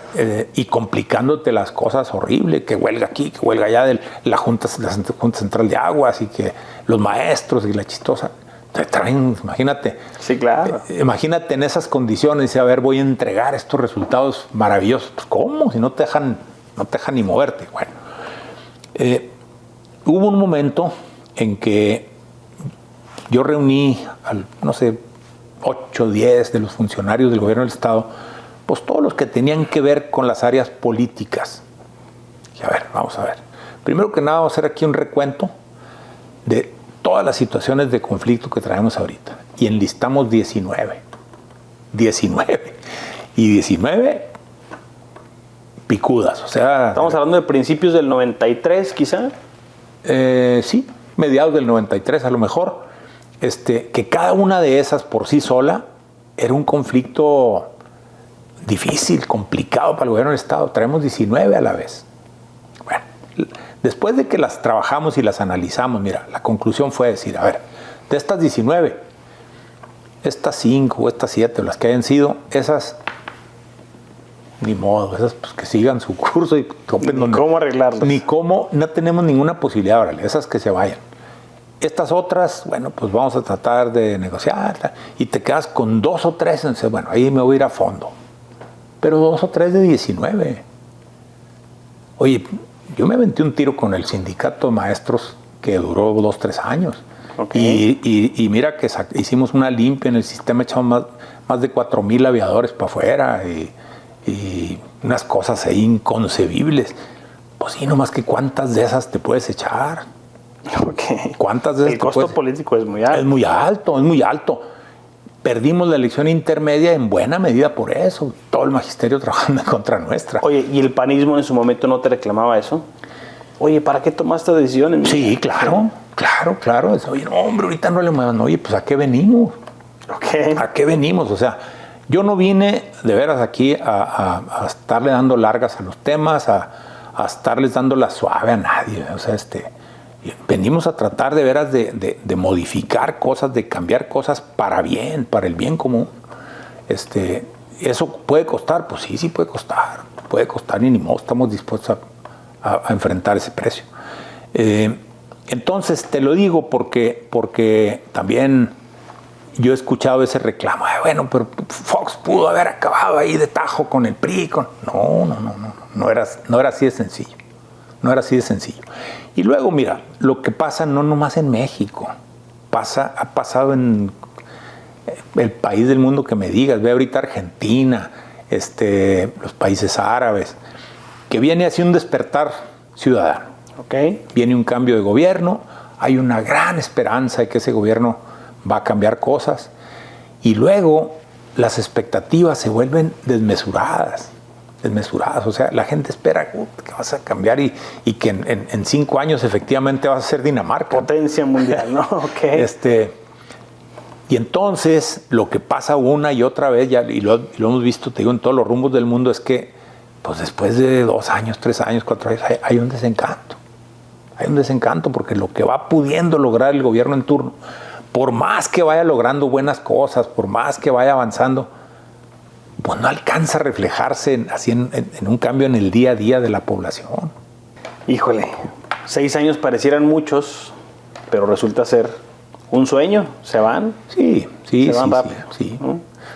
y complicándote las cosas horrible, que huelga aquí, que huelga allá de la Junta Central de Aguas, y que los maestros y la chistosa... Te traen, imagínate. Sí, claro. Imagínate en esas condiciones, dice, a ver, voy a entregar estos resultados maravillosos. Pues, ¿cómo? Si no te dejan ni moverte. Bueno, hubo un momento en que yo reuní, no sé, 8 o 10 de los funcionarios del gobierno del estado, pues todos los que tenían que ver con las áreas políticas. Y a ver, vamos a ver. Primero que nada, vamos a hacer aquí un recuento de todas las situaciones de conflicto que traemos ahorita. Y enlistamos 19. Y 19 picudas. O sea... Estamos hablando de principios del 93, quizá. Sí, mediados del 93 a lo mejor. Que cada una de esas por sí sola era un conflicto difícil, complicado para el gobierno del estado. Traemos 19 a la vez. Bueno, después de que las trabajamos y las analizamos, mira, la conclusión fue decir, a ver, de estas 19, estas 5 o estas 7 o las que hayan sido, esas, ni modo, esas pues que sigan su curso y topen donde... ¿Cómo arreglarlas? Ni cómo, no tenemos ninguna posibilidad, órale, esas que se vayan. Estas otras, bueno, pues vamos a tratar de negociar, y te quedas con 2 o 3, entonces, bueno, ahí me voy a ir a fondo. Pero 2 o 3 de 19. Oye, yo me aventé un tiro con el sindicato de maestros que duró 2, 3 años. Okay. Y mira que hicimos una limpia en el sistema, echamos más de 4,000 aviadores para afuera y unas cosas ahí inconcebibles. Pues sí, nomás que cuántas de esas te puedes echar. Okay. ¿Cuántas de esas El costo político es muy alto. Es muy alto, es muy alto. Perdimos la elección intermedia en buena medida por eso. Todo el magisterio trabajando en contra nuestra. Oye, ¿y el panismo en su momento no te reclamaba eso? Oye, ¿para qué tomaste decisiones? Sí, claro. Oye, no, hombre, ahorita no le muevan. Oye, pues ¿a qué venimos? Okay. ¿A qué venimos? O sea, yo no vine de veras aquí a estarle dando largas a los temas, a estarles dando la suave a nadie. O sea, venimos a tratar de veras de modificar cosas, de cambiar cosas para bien, para el bien común. ¿Eso puede costar? Pues sí puede costar. Puede costar y ni modo, estamos dispuestos a enfrentar ese precio. Entonces, te lo digo porque también yo he escuchado ese reclamo. Bueno, pero Fox pudo haber acabado ahí de tajo con el PRI. No era así de sencillo. No era así de sencillo. Y luego, mira, lo que pasa no nomás en México, ha pasado en el país del mundo que me digas. Ve ahorita Argentina, los países árabes, que viene así un despertar ciudadano. Okay. Viene un cambio de gobierno, hay una gran esperanza de que ese gobierno va a cambiar cosas, y luego las expectativas se vuelven desmesuradas. O sea, la gente espera que vas a cambiar y que en 5 años efectivamente vas a ser Dinamarca. Potencia mundial, ¿no? Okay. Y entonces lo que pasa una y otra vez, y lo hemos visto, te digo, en todos los rumbos del mundo, es que pues después de 2 años, 3 años, 4 años, hay un desencanto. Hay un desencanto porque lo que va pudiendo lograr el gobierno en turno, por más que vaya logrando buenas cosas, por más que vaya avanzando, pues no alcanza a reflejarse en un cambio en el día a día de la población. Híjole, 6 años parecieran muchos, pero resulta ser un sueño. ¿Se van? Sí. Se van rápido.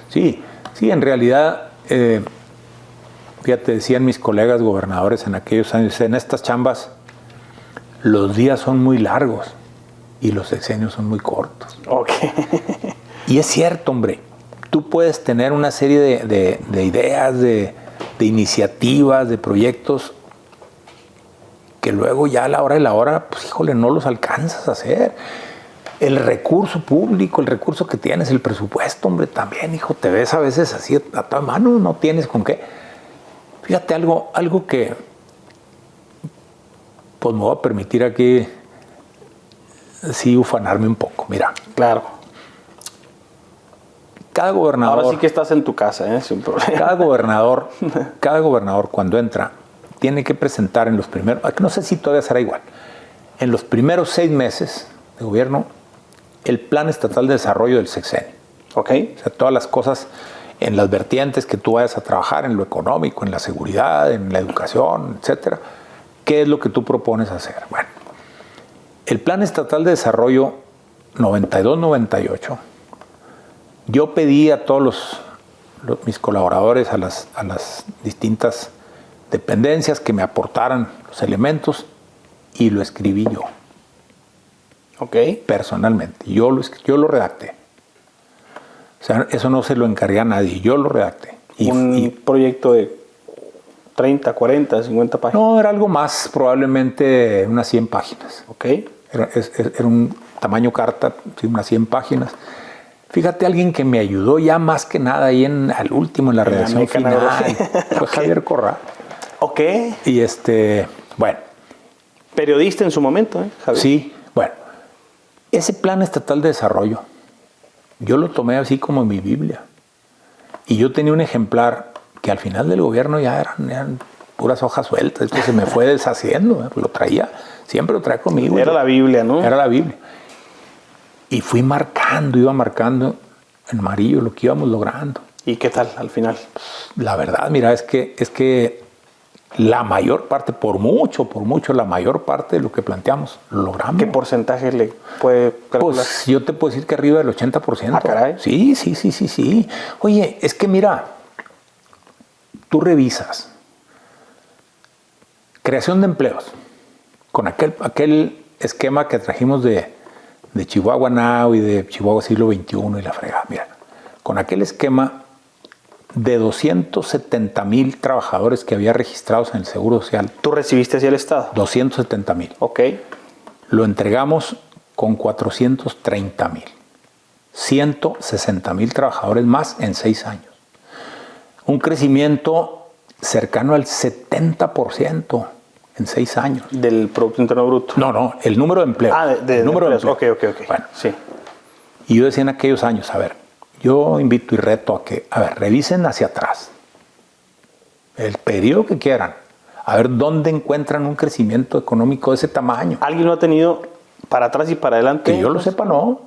Sí, en realidad, fíjate, decían mis colegas gobernadores en aquellos años, en estas chambas, los días son muy largos y los sexenios son muy cortos. Okay. Y es cierto, hombre. Tú puedes tener una serie de ideas, de iniciativas, de proyectos que luego ya a la hora de la hora, pues híjole, no los alcanzas a hacer. El recurso público, el recurso que tienes, el presupuesto, hombre, también, hijo, te ves a veces así a tu mano, no tienes con qué. Fíjate algo que pues me voy a permitir aquí sí ufanarme un poco. Mira. Claro. Cada gobernador... Ahora sí que estás en tu casa, sin problema. Cada gobernador cuando entra tiene que presentar en los primeros... No sé si todavía será igual. En los primeros 6 meses de gobierno, el Plan Estatal de Desarrollo del sexenio. Ok. O sea, todas las cosas en las vertientes que tú vayas a trabajar, en lo económico, en la seguridad, en la educación, etcétera. ¿Qué es lo que tú propones hacer? Bueno, el Plan Estatal de Desarrollo 92-98, yo pedí a todos mis colaboradores, a las distintas dependencias que me aportaran los elementos y lo escribí yo. Ok. Personalmente. Yo lo redacté. O sea, eso no se lo encargué a nadie, yo lo redacté. Un proyecto de 30, 40, 50 páginas. No, era algo más, probablemente unas 100 páginas. Ok. Era un tamaño carta, sí, unas 100 páginas. Fíjate, alguien que me ayudó ya más que nada ahí al último, en la redacción final, fue Javier Corral. Ok. Y bueno. Periodista en su momento, Javier? Sí, bueno. Ese Plan Estatal de Desarrollo, yo lo tomé así como mi Biblia. Y yo tenía un ejemplar que al final del gobierno ya eran puras hojas sueltas. Esto se me fue deshaciendo. Lo traía, siempre lo traía conmigo. Era la Biblia, ¿no? Era la Biblia. Y iba marcando en amarillo lo que íbamos logrando. ¿Y qué tal al final? La verdad, mira, es que la mayor parte, por mucho, la mayor parte de lo que planteamos, lo logramos. ¿Qué porcentaje le puede calcular? Pues yo te puedo decir que arriba del 80%. Ah, caray. Sí. Oye, es que mira, tú revisas Creación de empleos. Con aquel esquema que trajimos de Chihuahua Now y de Chihuahua Siglo XXI y la fregada. Mira, con aquel esquema de 270,000 trabajadores que había registrados en el Seguro Social. ¿Tú recibiste hacia el Estado? 270,000. Ok. Lo entregamos con 430,000. 160,000 trabajadores más en 6 años. Un crecimiento cercano al 70% en 6 años. ¿Del Producto Interno Bruto? No, el número de empleos. El número de empleos. Ok. Bueno, sí. Y yo decía en aquellos años, a ver, yo invito y reto a que, revisen hacia atrás. El periodo que quieran. A ver dónde encuentran un crecimiento económico de ese tamaño. ¿Alguien lo ha tenido para atrás y para adelante? Que yo lo sepa, no.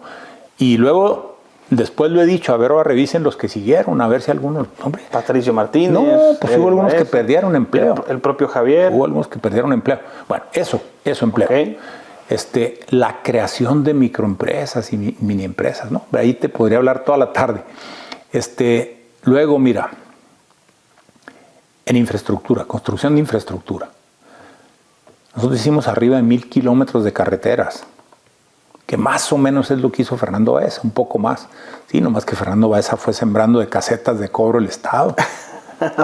Y luego, después lo he dicho, a ver, ahora revisen los que siguieron, a ver si algunos... Hombre, Patricio Martínez. no, pues hubo algunos que perdieron empleo. El propio Javier. Hubo algunos que perdieron empleo. Bueno, eso empleo. Okay. La creación de microempresas y mini empresas, ¿no? De ahí te podría hablar toda la tarde. Luego, mira, en infraestructura, construcción de infraestructura. Nosotros hicimos arriba de 1,000 kilómetros de carreteras, que más o menos es lo que hizo Fernando Baeza, un poco más. Sí, nomás que Fernando Baeza fue sembrando de casetas de cobro el Estado.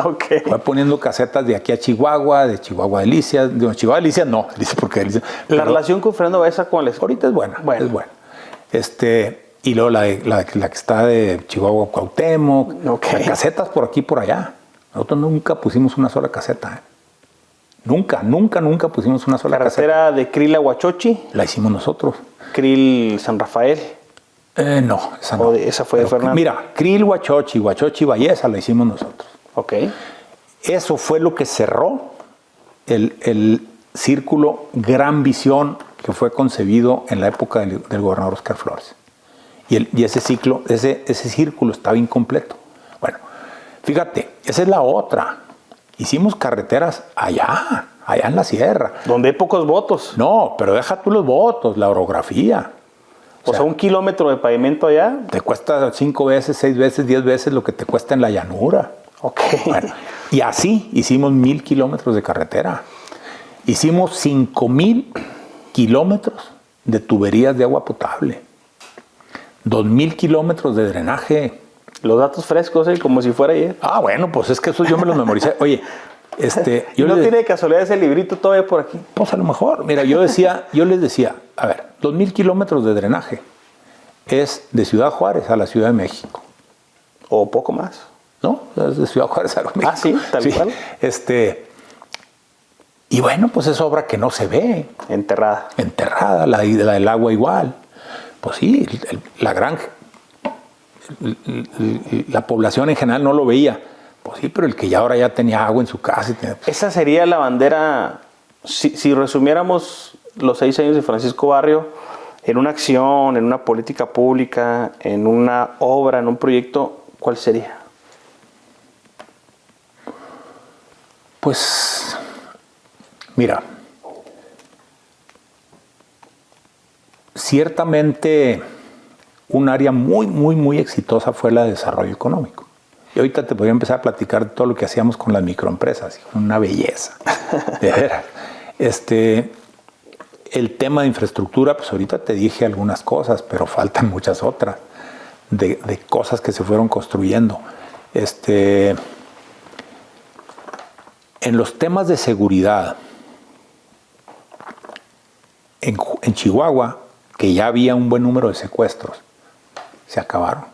Okay. Fue poniendo casetas de aquí a Chihuahua, de Chihuahua a Delicias. De Chihuahua a Delicias no, dice porque Delicias. La relación con Fernando Baeza, ¿cuál es? Ahorita es buena, es buena. Y luego la que está de Chihuahua a Cuauhtémoc. Okay. Casetas por aquí y por allá. Nosotros nunca pusimos una sola caseta. Nunca pusimos una sola caseta. ¿Carretera de Krill a Huachochi? La hicimos nosotros. ¿Krill San Rafael? No, esa no. Esa fue de Fernando. Mira, Krill Huachochi, Huachochi Ballesa la hicimos nosotros. Ok. Eso fue lo que cerró el círculo Gran Visión que fue concebido en la época del gobernador Óscar Flores. Y ese círculo estaba incompleto. Bueno, fíjate, esa es la otra. Hicimos carreteras allá en la sierra. Donde hay pocos votos. No, pero deja tú los votos, la orografía. O sea, 1 kilómetro de pavimento allá. Te cuesta 5 veces, 6 veces, 10 veces lo que te cuesta en la llanura. Ok. Bueno, y así hicimos 1,000 kilómetros de carretera. Hicimos 5,000 kilómetros de tuberías de agua potable. 2,000 kilómetros de drenaje. Los datos frescos, como si fuera ayer. Bueno, pues es que eso yo me los memoricé. Oye, yo ¿no tiene de casualidad ese librito todavía por aquí? Pues a lo mejor. Mira, yo les decía, a ver, 2,000 kilómetros de drenaje es de Ciudad Juárez a la Ciudad de México. O poco más. ¿No? Es de Ciudad Juárez a México. Sí, tal cual. Y bueno, pues es obra que no se ve. Enterrada, la del agua igual. Pues sí, la población en general no lo veía. Pues sí, pero el que ahora ya tenía agua en su casa. Esa sería la bandera, si resumiéramos los 6 años de Francisco Barrio, en una acción, en una política pública, en una obra, en un proyecto, ¿cuál sería? Pues, mira, ciertamente un área muy, muy, muy exitosa fue la de desarrollo económico. Y ahorita te podría empezar a platicar de todo lo que hacíamos con las microempresas. Una belleza, de veras. El tema de infraestructura, pues ahorita te dije algunas cosas, pero faltan muchas otras de cosas que se fueron construyendo. En los temas de seguridad, en Chihuahua, que ya había un buen número de secuestros, se acabaron.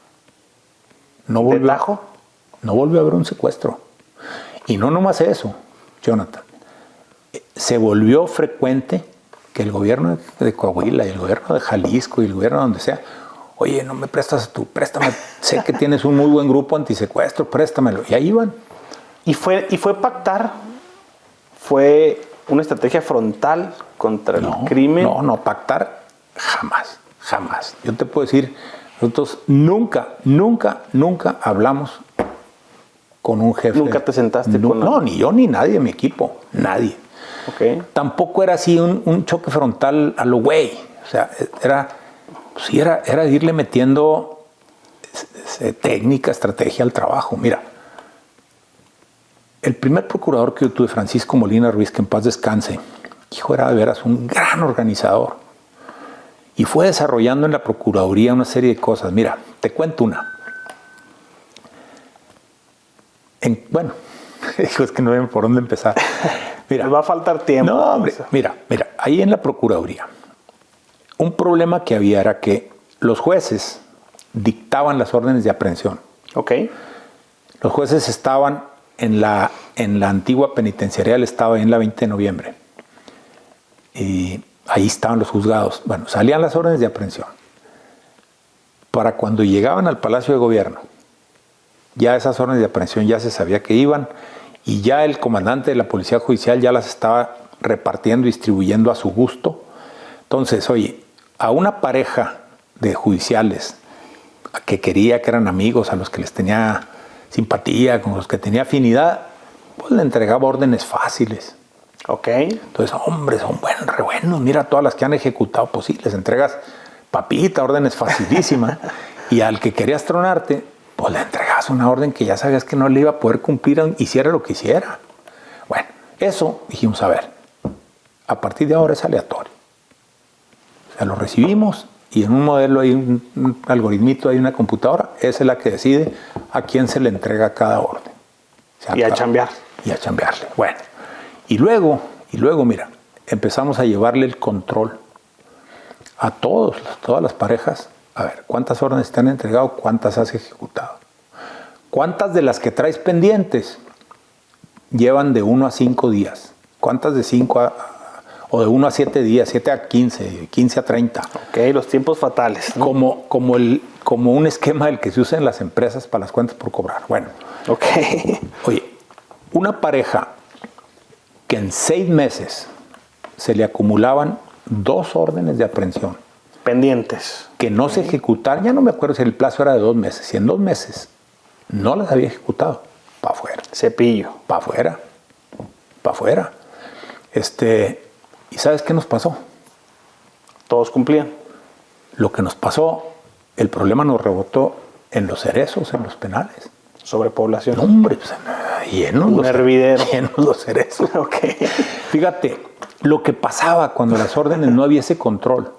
No volvió a haber un secuestro. Y no nomás eso, Jonathan. Se volvió frecuente que el gobierno de Coahuila y el gobierno de Jalisco y el gobierno donde sea, oye, no me prestas tú, préstame, sé que tienes un muy buen grupo antisecuestro, préstamelo. Y ahí iban. ¿Y fue pactar? ¿Fue una estrategia frontal contra el crimen? No, pactar jamás. Yo te puedo decir, nosotros nunca hablamos con un jefe. ¿Nunca te sentaste con No, ni yo ni nadie de mi equipo, nadie. Okay. Tampoco era así un choque frontal a lo güey. O sea, era irle metiendo técnica, estrategia al trabajo. Mira, el primer procurador que yo tuve, Francisco Molina Ruiz, que en paz descanse, hijo, era de veras un gran organizador. Y fue desarrollando en la Procuraduría una serie de cosas. Mira, te cuento una. Bueno, hijo, es que no ven por dónde empezar. Mira, me va a faltar tiempo. No, hombre, mira, ahí en la Procuraduría, un problema que había era que los jueces dictaban las órdenes de aprehensión. Ok. Los jueces estaban en la antigua penitenciaría del Estado, en la 20 de noviembre. Y ahí estaban los juzgados. Bueno, salían las órdenes de aprehensión. Para cuando llegaban al Palacio de Gobierno, ya esas órdenes de aprehensión ya se sabía que iban, y ya el comandante de la Policía Judicial ya las estaba repartiendo, distribuyendo a su gusto. Entonces, oye, a una pareja de judiciales que quería, que eran amigos, a los que les tenía simpatía, con los que tenía afinidad, pues le entregaba órdenes fáciles. Ok. Entonces, hombre, son re buenos, mira todas las que han ejecutado, pues sí, les entregas papita, órdenes facilísimas, y al que querías tronarte, pues le entregas una orden que ya sabías que no le iba a poder cumplir, hiciera lo que hiciera. Bueno, eso dijimos, a ver, a partir de ahora es aleatorio. O sea, lo recibimos y en un modelo hay un algoritmito, hay una computadora, esa es la que decide a quién se le entrega cada orden. Y a chambear. Y a chambearle. Bueno, y luego, mira, empezamos a llevarle el control a todas las parejas. A ver, ¿cuántas órdenes te han entregado? ¿Cuántas has ejecutado? ¿Cuántas de las que traes pendientes llevan de 1 a 5 días? ¿Cuántas de 5 o de 1 a 7 días, 7 a 15, 15 a 30? Ok, los tiempos fatales, ¿no? Como un esquema del que se usa en las empresas para las cuentas por cobrar. Bueno, ok. Oye, una pareja que en 6 meses se le acumulaban 2 órdenes de aprehensión Pendientes. que no se ejecutaron, ya no me acuerdo si el plazo era de 2 meses, si en 2 meses no las había ejecutado, para afuera. Cepillo. Para afuera. Para afuera. ¿Y sabes qué nos pasó? Todos cumplían. Lo que nos pasó, el problema nos rebotó en los cerezos, en los penales. Sobrepoblación. No, hombre, pues, llenos Un hervidero. los cerezos. Ok. Fíjate, lo que pasaba cuando las órdenes no había ese control,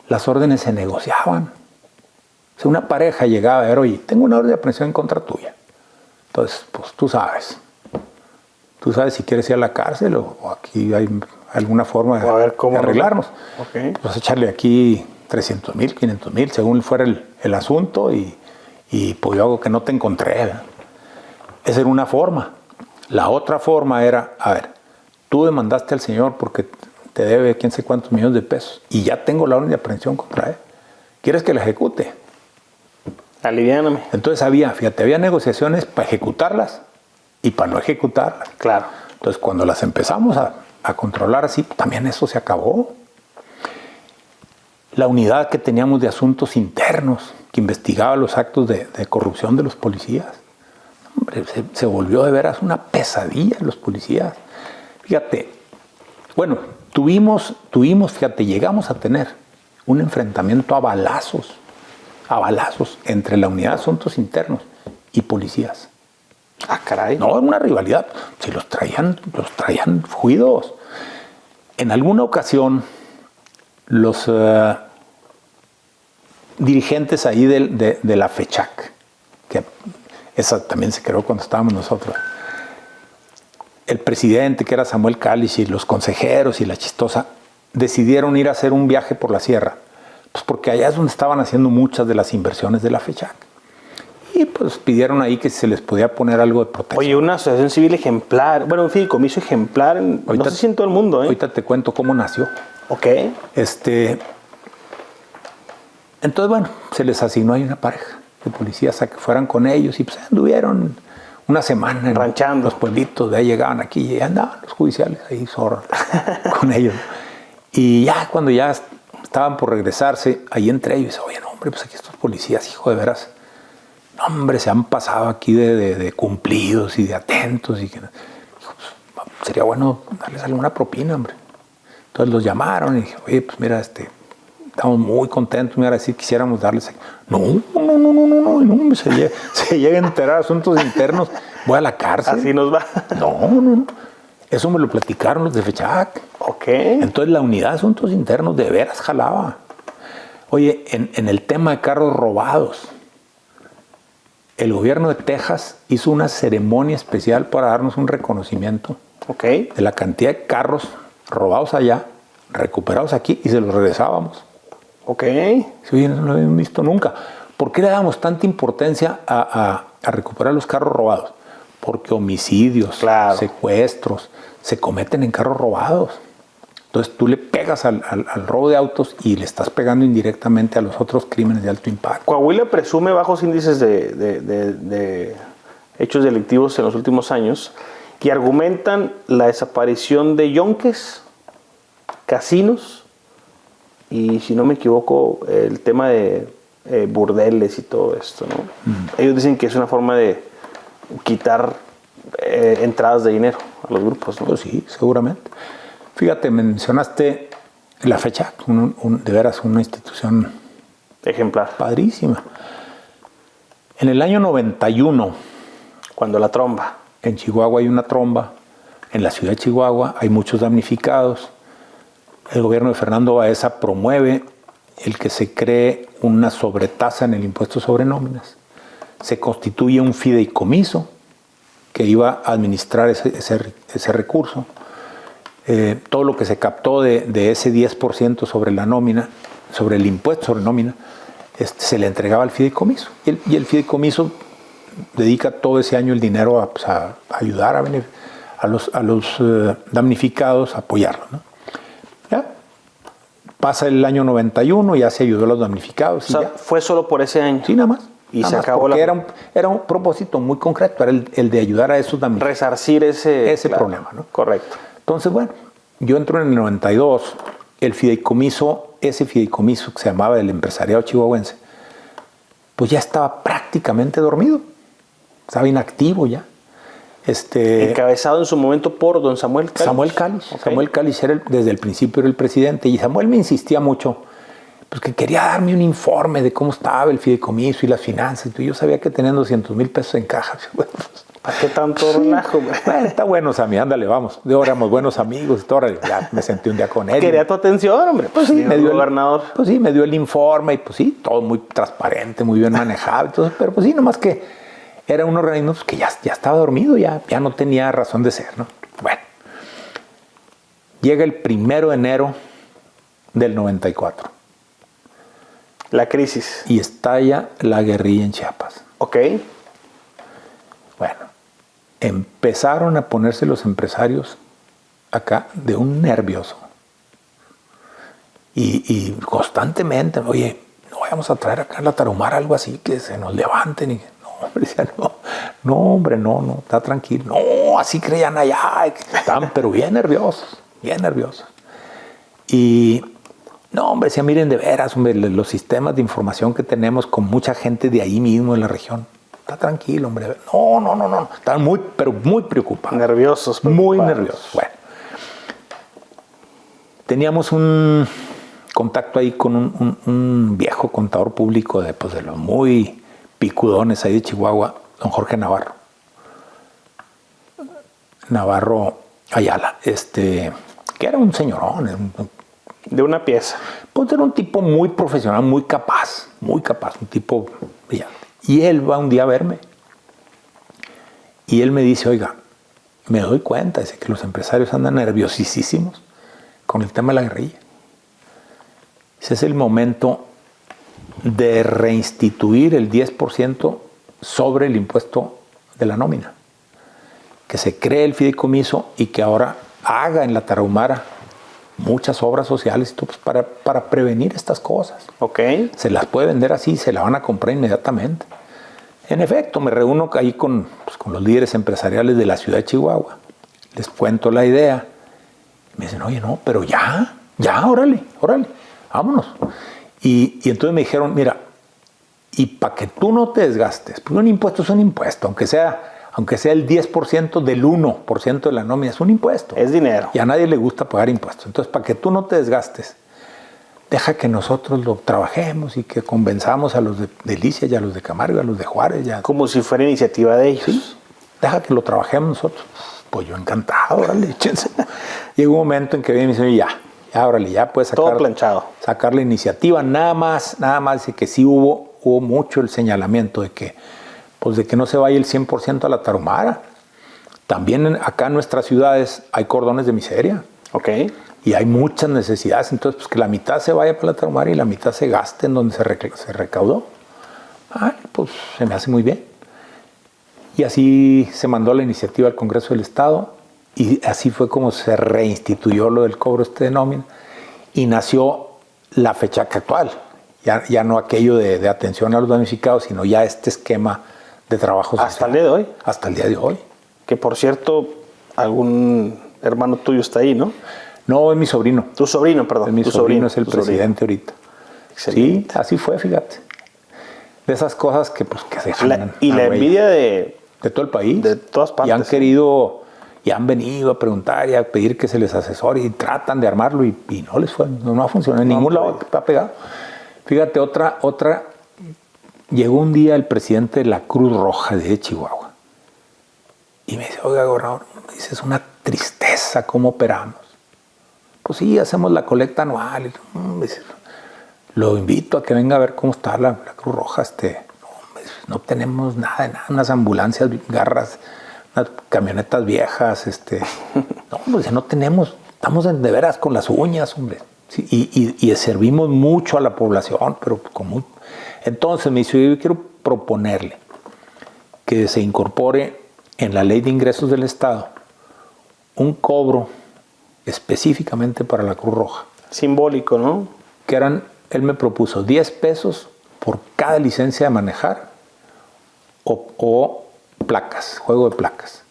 las órdenes se negociaban. O sea, una pareja llegaba a ver, oye, tengo una orden de aprehensión en contra tuya. Entonces, pues tú sabes. Tú sabes si quieres ir a la cárcel o aquí hay alguna forma de arreglarnos. Okay. Pues echarle aquí 300,000, 500,000, según fuera el asunto, y pues yo hago que no te encontré, ¿verdad? Esa era una forma. La otra forma era, a ver, tú demandaste al señor porque te debe quién sé cuántos millones de pesos y ya tengo la orden de aprehensión contra él. ¿Quieres que la ejecute? Aliviáname. Entonces había negociaciones para ejecutarlas y para no ejecutarlas. Claro. Entonces cuando las empezamos a controlar así, también eso se acabó. La unidad que teníamos de asuntos internos, que investigaba los actos de corrupción de los policías, hombre, se volvió de veras una pesadilla los policías. Fíjate, bueno, fíjate, llegamos a tener un enfrentamiento a balazos entre la unidad de asuntos internos y policías. Ah, caray. No, era una rivalidad. Si los traían juidos. En alguna ocasión, los dirigentes ahí de la FECHAC, que esa también se creó cuando estábamos nosotros, el presidente, que era Samuel Cáliz, y los consejeros y la chistosa, decidieron ir a hacer un viaje por la sierra, pues porque allá es donde estaban haciendo muchas de las inversiones de la FECHAC. Y pues pidieron ahí que se les podía poner algo de protección. Oye, una asociación civil ejemplar, bueno, un fideicomiso ejemplar, no sé si en todo el mundo, ¿eh? Ahorita te cuento cómo nació. Ok. Entonces, bueno, se les asignó ahí una pareja de policías a que fueran con ellos y pues anduvieron una semana ranchando. Los pueblitos, de ahí llegaban aquí y andaban los judiciales ahí zorros con ellos. Y ya cuando ya estaban por regresarse, ahí entre ellos, oye, no, hombre, pues aquí estos policías, hijo de veras, no, hombre, se han pasado aquí de cumplidos y de atentos. Y que, dijo, pues, sería bueno darles alguna propina, hombre. Entonces los llamaron y dije, oye, pues mira, estamos muy contentos, mira, si quisiéramos darles... No, se llega a enterar asuntos internos voy a la cárcel. Así nos va. No. Eso me lo platicaron los de FECHAC. Ok. Entonces la unidad de asuntos internos de veras jalaba. Oye, en el tema de carros robados, el gobierno de Texas hizo una ceremonia especial para darnos un reconocimiento de la cantidad de carros robados allá, recuperados aquí y se los regresábamos. Ok. Sí, no lo habíamos visto nunca. ¿Por qué le damos tanta importancia a recuperar los carros robados? Porque homicidios, secuestros, se cometen en carros robados. Entonces tú le pegas al robo de autos y le estás pegando indirectamente a los otros crímenes de alto impacto. Coahuila presume bajos índices de hechos delictivos en los últimos años y argumentan la desaparición de yonques, casinos y, si no me equivoco, el tema de burdeles y todo esto, ¿no? Ellos dicen que es una forma de quitar entradas de dinero a los grupos, ¿no? Pues sí, seguramente. Fíjate, mencionaste la FECHAC, de veras una institución ejemplar, padrísima. En el año 91, cuando la tromba. En Chihuahua hay una tromba, en la ciudad de Chihuahua hay muchos damnificados. El gobierno de Fernando Baeza promueve el que se cree una sobretasa en el impuesto sobre nóminas. Se constituye un fideicomiso que iba a administrar ese recurso. Todo lo que se captó de ese 10% sobre la nómina, sobre el impuesto sobre nómina, se le entregaba al fideicomiso. Y el fideicomiso dedica todo ese año el dinero a ayudar a los damnificados, a apoyarlos, ¿no? ¿Ya? Pasa el año 91, ya se ayudó a los damnificados. O sea, fue solo por ese año. Sí, nada más. Y se acabó era un propósito muy concreto, era el de ayudar a esos damnificados. Resarcir ese problema, ¿no? Correcto. Entonces, bueno, yo entro en el 92, ese fideicomiso que se llamaba el empresariado chihuahuense, pues ya estaba prácticamente dormido, estaba inactivo ya. Encabezado en su momento por don Samuel Cáliz. Samuel Cáliz. Okay. Samuel Cáliz desde el principio era el presidente y Samuel me insistía mucho, pues que quería darme un informe de cómo estaba el fideicomiso y las finanzas. Y yo sabía que tenían 200,000 pesos en caja. Bueno, pues, ¿para qué tanto relajo? Bueno, está bueno, Sammy, ándale, vamos. Éramos buenos amigos, ya me sentí un día con él. Quería tu atención, hombre. Pues sí, me dio el gobernador. Pues sí, me dio el informe y pues sí, todo muy transparente, muy bien manejado. Entonces, pero pues sí, nomás que era un organismo pues, que ya estaba dormido, ya no tenía razón de ser, ¿no? Bueno, llega el 1 de enero del 94. La crisis. Y estalla la guerrilla en Chiapas. Ok. Bueno, empezaron a ponerse los empresarios acá de un nervioso. Y constantemente, oye, no vayamos a traer acá a la Tarahumara algo así, que se nos levanten. Y, no, hombre, decía, no, está tranquilo. No, así creían allá. Estaban, pero bien nerviosos. Y, no, hombre, decía, miren, de veras, hombre, los sistemas de información que tenemos con mucha gente de ahí mismo en la región. Está tranquilo, hombre. No. Estaban pero muy preocupados. Nerviosos. Muy nerviosos. Bueno. Teníamos un contacto ahí con un viejo contador público de los muy picudones ahí de Chihuahua, don Jorge Navarro Ayala, que era un señorón. De una pieza. Pues era un tipo muy profesional, muy capaz, un tipo brillante. Y él va un día a verme. Y él me dice, oiga, me doy cuenta, dice que los empresarios andan nerviosísimos con el tema de la guerrilla. Ese es el momento de reinstituir el 10% sobre el impuesto de la nómina. Que se cree el fideicomiso y que ahora haga en la Tarahumara muchas obras sociales pues, para prevenir estas cosas. Ok. Se las puede vender así, se la van a comprar inmediatamente. En efecto, me reúno ahí con los líderes empresariales de la ciudad de Chihuahua. Les cuento la idea. Me dicen, oye, no, pero ya, órale, vámonos. Y entonces me dijeron, mira, y para que tú no te desgastes, porque un impuesto es un impuesto, aunque sea el 10% del 1% de la nómina, es un impuesto. Es dinero. Y a nadie le gusta pagar impuestos. Entonces, para que tú no te desgastes, deja que nosotros lo trabajemos y que convenzamos a los de Delicia y a los de Camargo, a los de Juárez. Ya. Como si fuera iniciativa de ellos. ¿Sí? deja que lo trabajemos nosotros. Pues yo encantado, órale, échense. Llegó un momento en que viene y me dice, ya, órale, ya puedes sacar, todo planchado. Sacar la iniciativa. Nada más dice que sí hubo mucho el señalamiento de que no se vaya el 100% a la Tarahumara. También acá en nuestras ciudades hay cordones de miseria. Ok. Y hay muchas necesidades, entonces pues que la mitad se vaya para la Tarahumara y la mitad se gaste en donde se recaudó. Pues se me hace muy bien. Y así se mandó la iniciativa al Congreso del Estado y así fue como se reinstituyó lo del cobro de nómina y nació la fecha actual. Ya no aquello de atención a los damnificados, sino ya este esquema de trabajo social. ¿Hasta el día de hoy? Hasta el día de hoy. Que por cierto, algún hermano tuyo está ahí, ¿no? No, es mi sobrino. Tu sobrino, perdón. Mi sobrino es el presidente ahorita. Excelente. Sí, así fue, fíjate. De esas cosas que se dejan. Y la envidia de todo el país. De todas partes. Y han querido, y han venido a preguntar y a pedir que se les asesore y tratan de armarlo y no les fue, no ha funcionado. En ningún lado está pegado. Fíjate, otra. Llegó un día el presidente de la Cruz Roja de Chihuahua y me dice, oiga, gobernador, es una tristeza cómo operamos. Pues sí, hacemos la colecta anual. Lo invito a que venga a ver cómo está la Cruz Roja. No tenemos nada, unas ambulancias, garras, unas camionetas viejas. No, pues no tenemos, estamos de veras con las uñas, hombre. Sí, y servimos mucho a la población, pero Entonces me dice, yo quiero proponerle que se incorpore en la Ley de Ingresos del Estado un cobro específicamente para la Cruz Roja. Simbólico, ¿no? Que él me propuso 10 pesos por cada licencia de manejar o placas, juego de placas.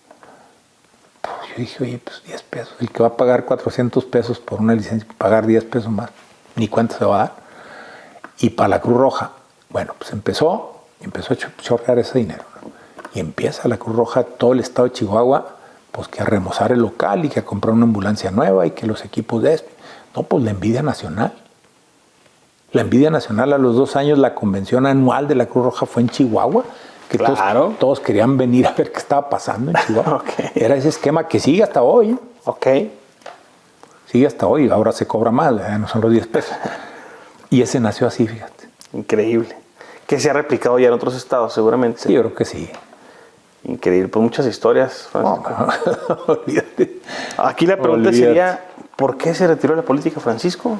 Pues yo dije, oye, pues 10 pesos. El que va a pagar 400 pesos por una licencia, pagar 10 pesos más, ni cuenta se va a dar. Y para la Cruz Roja, bueno, pues empezó a chorrear ese dinero, ¿no? Y empieza la Cruz Roja, todo el estado de Chihuahua, pues que a remozar el local y que a comprar una ambulancia nueva y que los equipos de No, pues la envidia nacional. La envidia nacional, a los 2 años, la convención anual de la Cruz Roja fue en Chihuahua, que claro. todos querían venir a ver qué estaba pasando en Chihuahua. Okay. Era ese esquema que sigue hasta hoy. Ok. Sigue hasta hoy, ahora se cobra más, no son los 10 pesos. Y ese nació así, fíjate. Increíble. Que se ha replicado ya en otros estados, seguramente. Sí, yo creo que sí. Increíble, pues muchas historias, Francisco. No, olvídate. Aquí la pregunta sería, ¿por qué se retiró de la política, Francisco?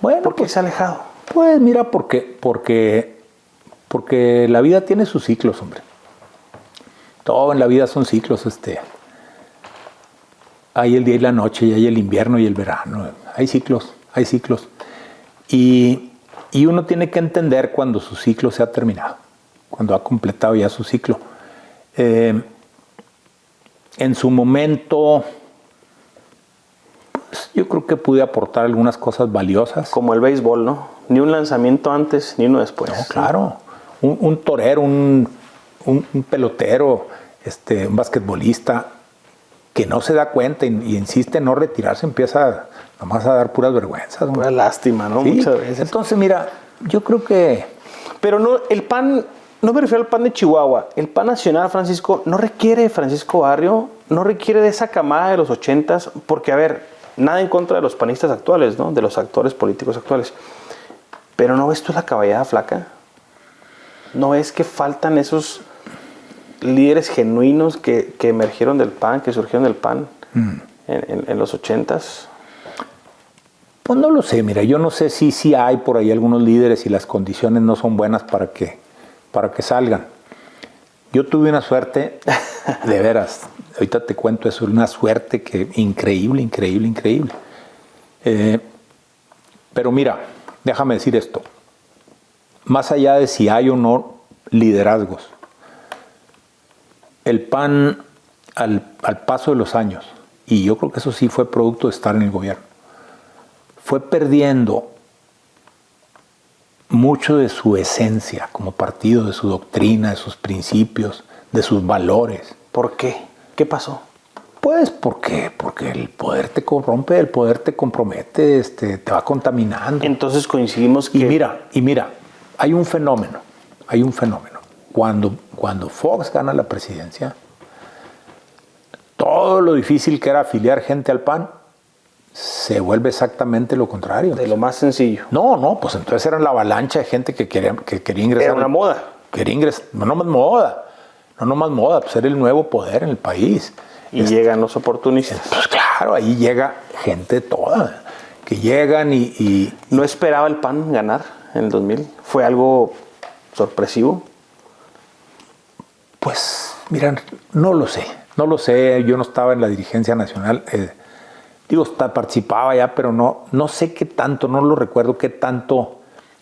Bueno, ¿Por qué se ha alejado? Pues mira, porque la vida tiene sus ciclos, hombre. Todo en la vida son ciclos, Hay el día y la noche, y hay el invierno y el verano. Hay ciclos. Y uno tiene que entender cuando su ciclo se ha terminado, cuando ha completado ya su ciclo. En su momento, pues, yo creo que pude aportar algunas cosas valiosas. Como el béisbol, ¿no? Ni un lanzamiento antes, ni uno después. No, claro. Un torero, un pelotero, un basquetbolista que no se da cuenta y insiste en no retirarse, empieza nomás a dar puras vergüenzas. Pura lástima, ¿no? Sí. Muchas veces. Entonces, mira, yo creo que... Pero no, el PAN... No me refiero al PAN de Chihuahua. El PAN nacional, Francisco, no requiere de Francisco Barrio, no requiere de esa camada de los 80s, porque, a ver, nada en contra de los panistas actuales, ¿no? De los actores políticos actuales. Pero ¿no ves tú la caballada flaca? ¿No ves que faltan esos líderes genuinos que emergieron del PAN, que surgieron del PAN en los 80s? Pues no lo sé, mira, yo no sé si hay por ahí algunos líderes y las condiciones no son buenas para que salgan. Yo tuve una suerte, de veras, ahorita te cuento eso, una suerte que increíble. Pero mira, déjame decir esto, más allá de si hay o no liderazgos, el PAN al paso de los años, y yo creo que eso sí fue producto de estar en el gobierno, fue perdiendo mucho de su esencia como partido, de su doctrina, de sus principios, de sus valores. ¿Por qué? ¿Qué pasó? Pues porque el poder te corrompe, el poder te compromete, te va contaminando. Entonces coincidimos que... Y mira, hay un fenómeno. Cuando Fox gana la presidencia, todo lo difícil que era afiliar gente al PAN, se vuelve exactamente lo contrario. De lo más sencillo. No, pues entonces era la avalancha de gente que quería ingresar. Era una moda. Quería ingresar, no más moda, pues era el nuevo poder en el país. Y llegan los oportunistas. Pues claro, ahí llega gente toda, que llegan y... ¿No esperaba el PAN ganar en el 2000? ¿Fue algo sorpresivo? Pues, miran, no lo sé, yo no estaba en la dirigencia nacional, participaba ya, pero no sé qué tanto, no lo recuerdo qué tanto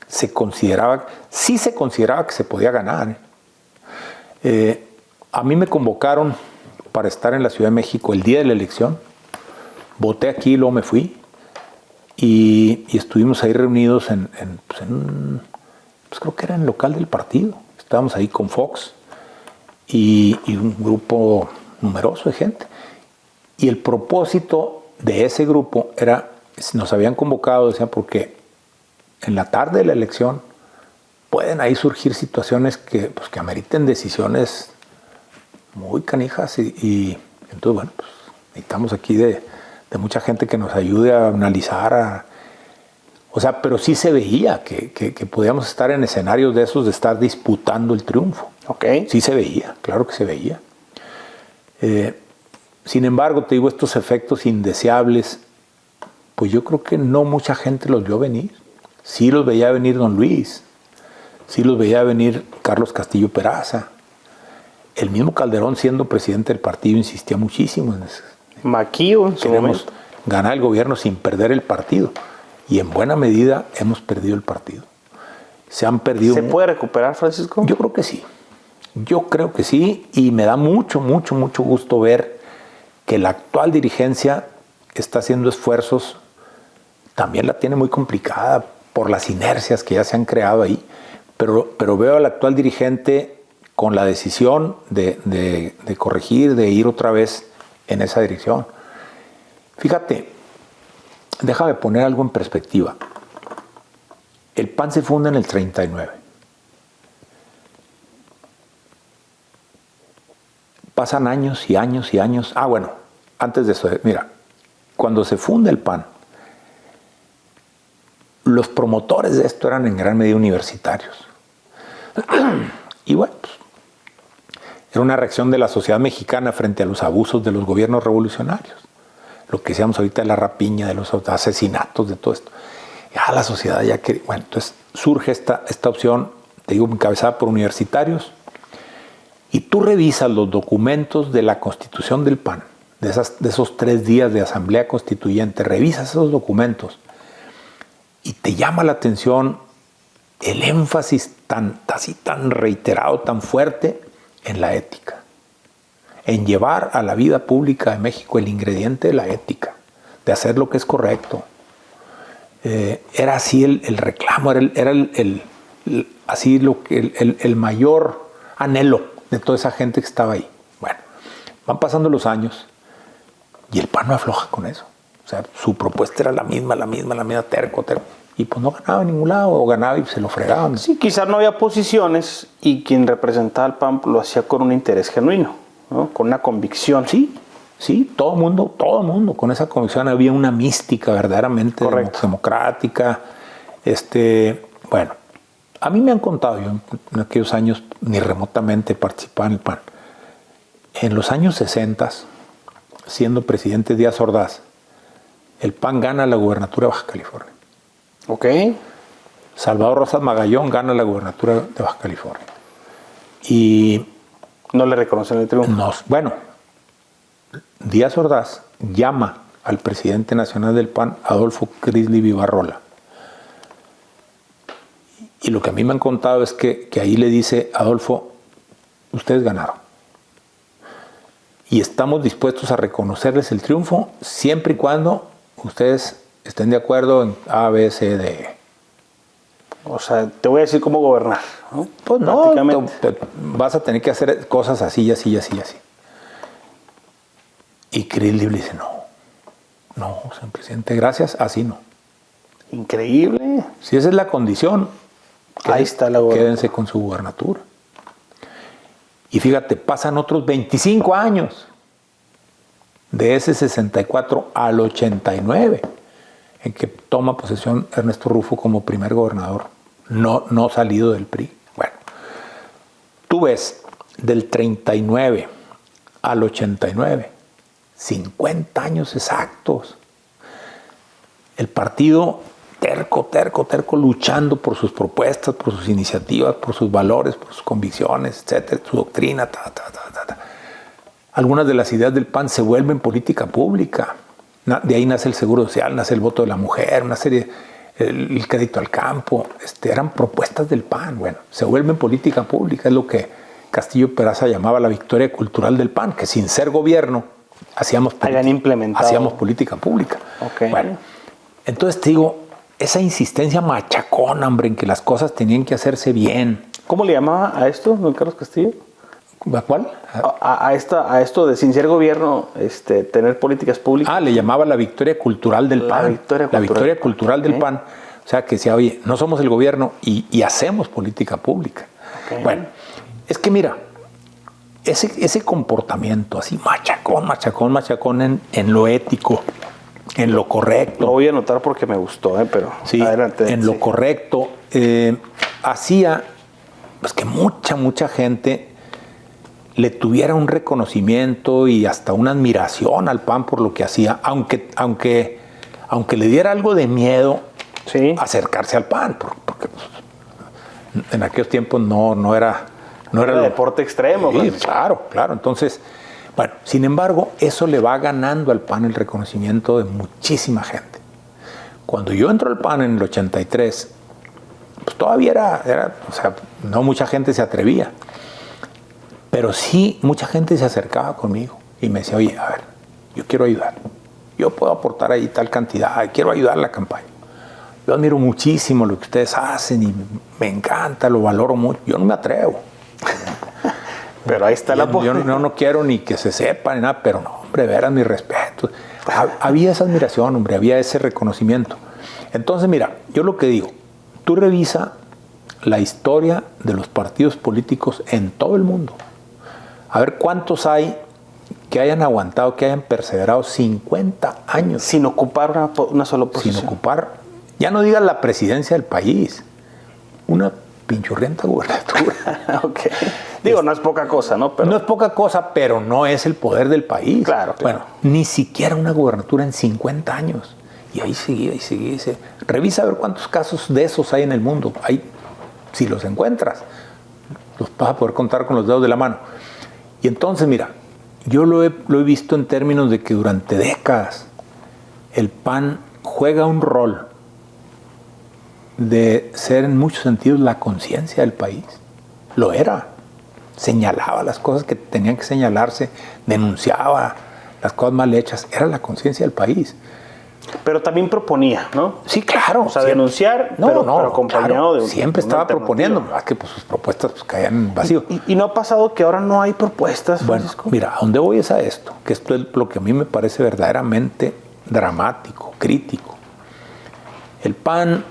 se consideraba, sí se consideraba que se podía ganar. A mí me convocaron para estar en la Ciudad de México el día de la elección, voté aquí y luego me fui, y estuvimos ahí reunidos pues creo que era en el local del partido, estábamos ahí con Fox, y un grupo numeroso de gente. Y el propósito de ese grupo era, nos habían convocado, decían, porque en la tarde de la elección pueden ahí surgir situaciones que ameriten decisiones muy canijas y entonces, bueno, pues necesitamos aquí de mucha gente que nos ayude a analizar, pero sí se veía que podíamos estar en escenarios de esos de estar disputando el triunfo. Okay. Sí se veía, claro que se veía. Sin embargo, te digo, estos efectos indeseables, pues yo creo que no mucha gente los vio venir. Sí los veía venir don Luis, sí los veía venir Carlos Castillo Peraza. El mismo Calderón, siendo presidente del partido, insistía muchísimo en eso. Maquillo en su momento. Ganar el gobierno sin perder el partido. Y en buena medida hemos perdido el partido. Se han perdido... ¿Se puede recuperar, Francisco? Yo creo que sí. Yo creo que sí, y me da mucho gusto ver que la actual dirigencia está haciendo esfuerzos, también la tiene muy complicada por las inercias que ya se han creado ahí, pero veo al actual dirigente con la decisión de corregir, de ir otra vez en esa dirección. Fíjate, déjame poner algo en perspectiva. El PAN se funda en el 39. Pasan años y años y años. Bueno, antes de eso, mira, cuando se funda el PAN, los promotores de esto eran en gran medida universitarios. Y bueno, pues, era una reacción de la sociedad mexicana frente a los abusos de los gobiernos revolucionarios. Lo que decíamos ahorita de la rapiña, de los asesinatos, de todo esto. Ya la sociedad ya quería... Bueno, entonces surge esta opción, te digo, encabezada por universitarios. Y tú revisas los documentos de la constitución del PAN, de esos 3 días de asamblea constituyente, revisas esos documentos y te llama la atención el énfasis tan reiterado, tan fuerte en la ética, en llevar a la vida pública de México el ingrediente de la ética, de hacer lo que es correcto. Era así el reclamo, era así el mayor anhelo de toda esa gente que estaba ahí. Bueno, van pasando los años y el PAN no afloja con eso. O sea, su propuesta era la misma, terco. Y pues no ganaba en ningún lado, o ganaba y se lo fregaban. Sí, quizás no había posiciones y quien representaba al PAN lo hacía con un interés genuino, ¿no? Con una convicción. Sí, todo mundo con esa convicción. Había una mística verdaderamente democrática. Bueno, a mí me han contado, yo en aquellos años ni remotamente participaba en el PAN. En los años 60, siendo presidente Díaz Ordaz, el PAN gana la gubernatura de Baja California. Ok. Salvador Rosas Magallón gana la gubernatura de Baja California. Y... ¿No le reconocen el triunfo? Bueno, Díaz Ordaz llama al presidente nacional del PAN, Adolfo Crisli Vivarrola. Y lo que a mí me han contado es que ahí le dice, Adolfo, ustedes ganaron. Y estamos dispuestos a reconocerles el triunfo siempre y cuando ustedes estén de acuerdo en A, B, C, D, E. O sea, te voy a decir cómo gobernar, ¿no? Pues no, vas a tener que hacer cosas así y así y así y así. Y Crisli le dice, no, señor presidente, gracias, así no. Increíble. Si esa es la condición, ahí está la gobernatura. Quédense con su gubernatura. Y fíjate, pasan otros 25 años. de ese 64 al 89, en que toma posesión Ernesto Rufo como primer gobernador, no salido del PRI. Bueno, tú ves del 39 al 89, 50 años exactos. El partido terco, luchando por sus propuestas, por sus iniciativas, por sus valores, por sus convicciones, etcétera, su doctrina, Algunas de las ideas del PAN se vuelven política pública. De ahí nace el seguro social, nace el voto de la mujer, una serie, el crédito al campo. Eran propuestas del PAN. Bueno, se vuelven política pública. Es lo que Castillo Peraza llamaba la victoria cultural del PAN, que sin ser gobierno hacíamos política pública. Okay. Bueno, entonces te digo, esa insistencia machacona, hombre, en que las cosas tenían que hacerse bien. ¿Cómo le llamaba a esto, don Carlos Castillo? ¿A cuál? A esto de sin ser gobierno, tener políticas públicas. Le llamaba la victoria cultural del PAN. La victoria cultural del PAN. O sea, que decía, oye, no somos el gobierno y hacemos política pública. Okay. Bueno, es que mira, ese comportamiento así machacón en lo ético, en lo correcto. Lo voy a anotar porque me gustó, pero sí, adelante. En lo correcto, hacía pues, que mucha gente le tuviera un reconocimiento y hasta una admiración al PAN por lo que hacía, aunque le diera algo de miedo acercarse al PAN, porque en aquellos tiempos no era deporte extremo. Sí, claro. Entonces, bueno, sin embargo, eso le va ganando al PAN el reconocimiento de muchísima gente. Cuando yo entro al PAN en el 83, pues todavía era, o sea, no mucha gente se atrevía. Pero sí, mucha gente se acercaba conmigo y me decía, oye, a ver, yo quiero ayudar. Yo puedo aportar ahí tal cantidad, quiero ayudar a la campaña. Yo admiro muchísimo lo que ustedes hacen y me encanta, lo valoro mucho. Yo no me atrevo. Pero ahí está la yo no quiero ni que se sepa ni nada, pero no, hombre, veras mi respeto. Había esa admiración, hombre, había ese reconocimiento. Entonces, mira, yo lo que digo, tú revisa la historia de los partidos políticos en todo el mundo. A ver cuántos hay que hayan aguantado, que hayan perseverado 50 años. Sin ocupar una sola posición. Sin ocupar, ya no digas la presidencia del país, una pinchurrienta gubernatura. Okay. Digo, no es poca cosa, ¿no? No es poca cosa, pero no es el poder del país. Claro. Bueno, ni siquiera una gubernatura en 50 años. Y ahí seguía. Revisa a ver cuántos casos de esos hay en el mundo. Si los encuentras, los vas a poder contar con los dedos de la mano. Y entonces, mira, yo lo he visto en términos de que durante décadas el PAN juega un rol de ser en muchos sentidos la conciencia del país. Lo era. Señalaba las cosas que tenían que señalarse, denunciaba las cosas mal hechas. Era la conciencia del país. Pero también proponía, ¿no? Sí, claro. O sea, denunciar, pero acompañado claro, de siempre estaba proponiendo, más que pues, sus propuestas caían en vacío. ¿Y no ha pasado que ahora no hay propuestas, Francisco? Bueno, mira, ¿a dónde voy es a esto? Que esto es lo que a mí me parece verdaderamente dramático, crítico. El PAN,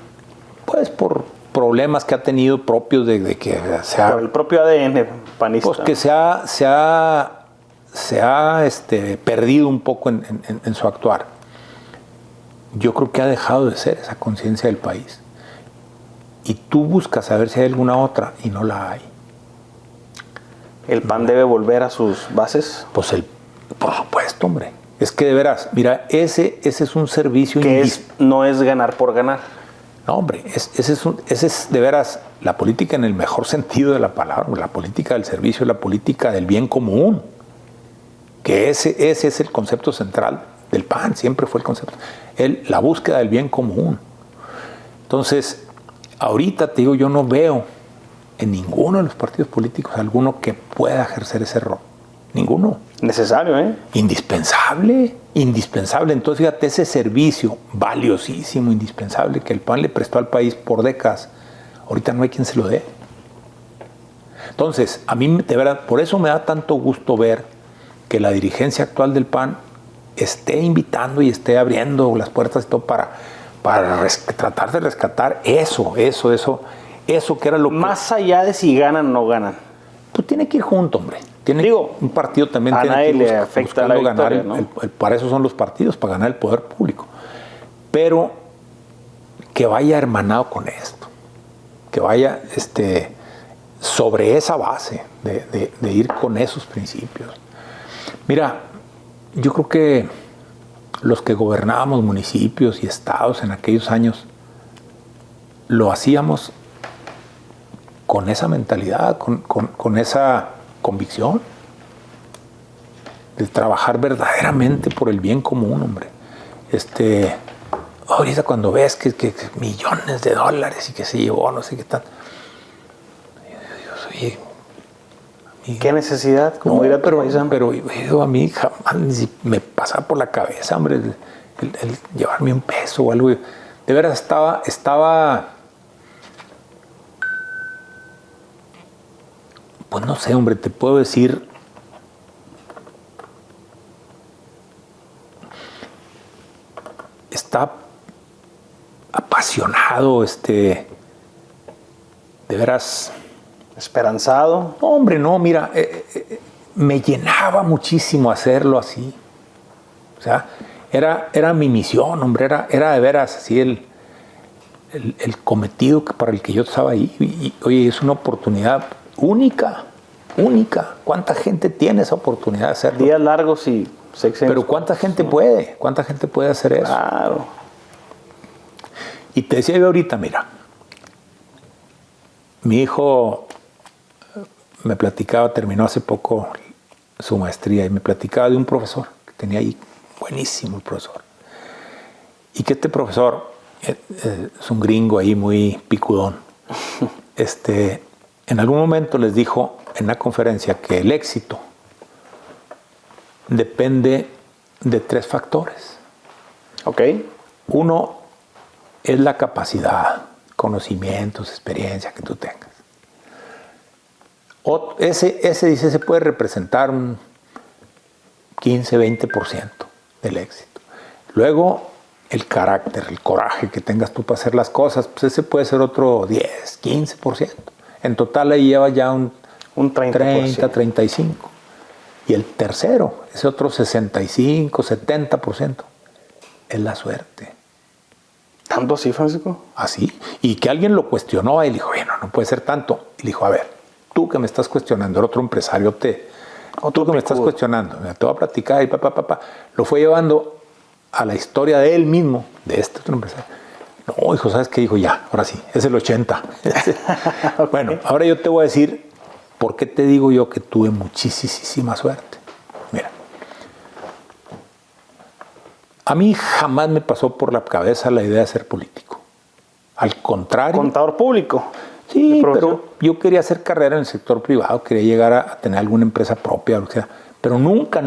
pues por problemas que ha tenido propios de que sea... Por el propio ADN panista. Pues que se ha perdido un poco en su actuar. Yo creo que ha dejado de ser esa conciencia del país. Y tú buscas saber si hay alguna otra y no la hay. ¿El PAN debe volver a sus bases? Pues por supuesto, hombre. Es que de veras, mira, ese es un servicio... no es ganar por ganar. No, hombre, ese es de veras la política en el mejor sentido de la palabra, la política del servicio, la política del bien común. Que ese es el concepto central del PAN, siempre fue el concepto. La búsqueda del bien común. Entonces, ahorita te digo, yo no veo en ninguno de los partidos políticos alguno que pueda ejercer ese rol. Ninguno. Necesario, ¿eh? Indispensable. Entonces, fíjate, ese servicio valiosísimo, indispensable, que el PAN le prestó al país por décadas, ahorita no hay quien se lo dé. Entonces, a mí, de verdad, por eso me da tanto gusto ver que la dirigencia actual del PAN esté invitando y esté abriendo las puertas y todo para tratar de rescatar eso que era lo que... Más allá de si ganan o no ganan. Pues tiene que ir junto, hombre. un partido también a tiene nadie que le afecta la ganar victoria, ¿no? para eso son los partidos, para ganar el poder público. Pero que vaya hermanado con esto, que vaya sobre esa base de ir con esos principios. Mira, yo creo que los que gobernábamos municipios y estados en aquellos años lo hacíamos con esa mentalidad, con esa convicción de trabajar verdaderamente por el bien común, hombre. Ahorita cuando ves que millones de dólares y que se llevó no sé qué tal, oye, ¿qué necesidad? Como no, dirá tu pero paisano. a mí jamás ni me pasaba por la cabeza, hombre, el llevarme un peso o algo. De veras estaba pues no sé, hombre, te puedo decir, está apasionado, de veras. Esperanzado. No, hombre, no, mira, me llenaba muchísimo hacerlo así. O sea, era mi misión, hombre, era de veras así el cometido para el que yo estaba ahí. Y, oye, es una oportunidad única. ¿Cuánta gente tiene esa oportunidad de hacerlo? Días largos y sexenios. Pero ¿cuánta gente puede? ¿Cuánta gente puede hacer eso? Claro. Y te decía yo ahorita, mira, mi hijo me platicaba, terminó hace poco su maestría y me platicaba de un profesor que tenía ahí, buenísimo el profesor. Y que este profesor es un gringo ahí muy picudón. En algún momento les dijo en una conferencia que el éxito depende de 3 factores. Ok. Uno es la capacidad, conocimientos, experiencia que tú tengas. Ese dice, se puede representar un 15-20% del éxito. Luego, el carácter, el coraje que tengas tú para hacer las cosas, pues ese puede ser otro 10-15%. En total ahí lleva ya un 30-35%. Y el tercero, ese otro 65-70%, es la suerte. ¿Tanto así, Francisco? Así. Y que alguien lo cuestionó y le dijo, bueno, no puede ser tanto. Y le dijo, a ver, tú que me estás cuestionando, el otro empresario tú que me estás cuestionando, te voy a platicar y lo fue llevando a la historia de él mismo, de este otro empresario. No, hijo, ¿sabes qué? Dijo, ya, ahora sí, es el 80. Okay. Bueno, ahora yo te voy a decir por qué te digo yo que tuve muchísima suerte. Mira, a mí jamás me pasó por la cabeza la idea de ser político. Al contrario. Contador público. Sí, pero yo quería hacer carrera en el sector privado, quería llegar a tener alguna empresa propia, o sea, pero nunca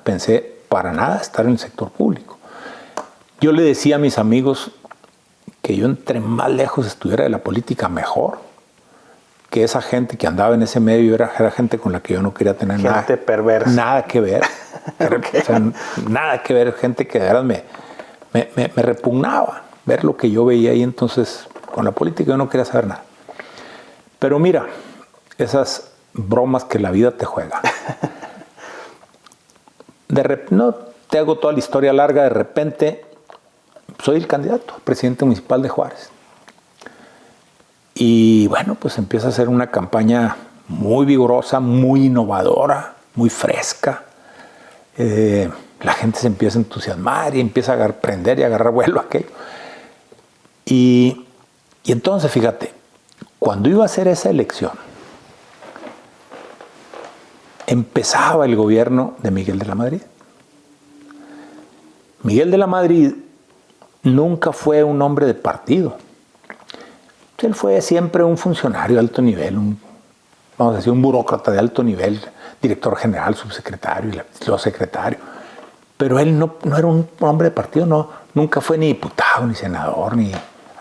pensé para nada estar en el sector público. Yo le decía a mis amigos que yo entre más lejos estuviera de la política, mejor. Que esa gente que andaba en ese medio era gente con la que yo no quería tener gente perversa. Nada que ver. Okay. O sea, nada que ver, gente que de verdad me repugnaba ver lo que yo veía ahí. Entonces, con la política yo no quería saber nada. Pero mira, esas bromas que la vida te juega. No te hago toda la historia larga, de repente soy el candidato a presidente municipal de Juárez. Y bueno, pues empieza a hacer una campaña muy vigorosa, muy innovadora, muy fresca. La gente se empieza a entusiasmar y empieza a prender y agarrar vuelo aquello. Y entonces, fíjate, cuando iba a hacer esa elección, empezaba el gobierno de Miguel de la Madrid. Miguel de la Madrid nunca fue un hombre de partido. Él fue siempre un funcionario de alto nivel, vamos a decir, un burócrata de alto nivel, director general, subsecretario y luego secretario. Pero él no era un hombre de partido, nunca fue ni diputado, ni senador, ni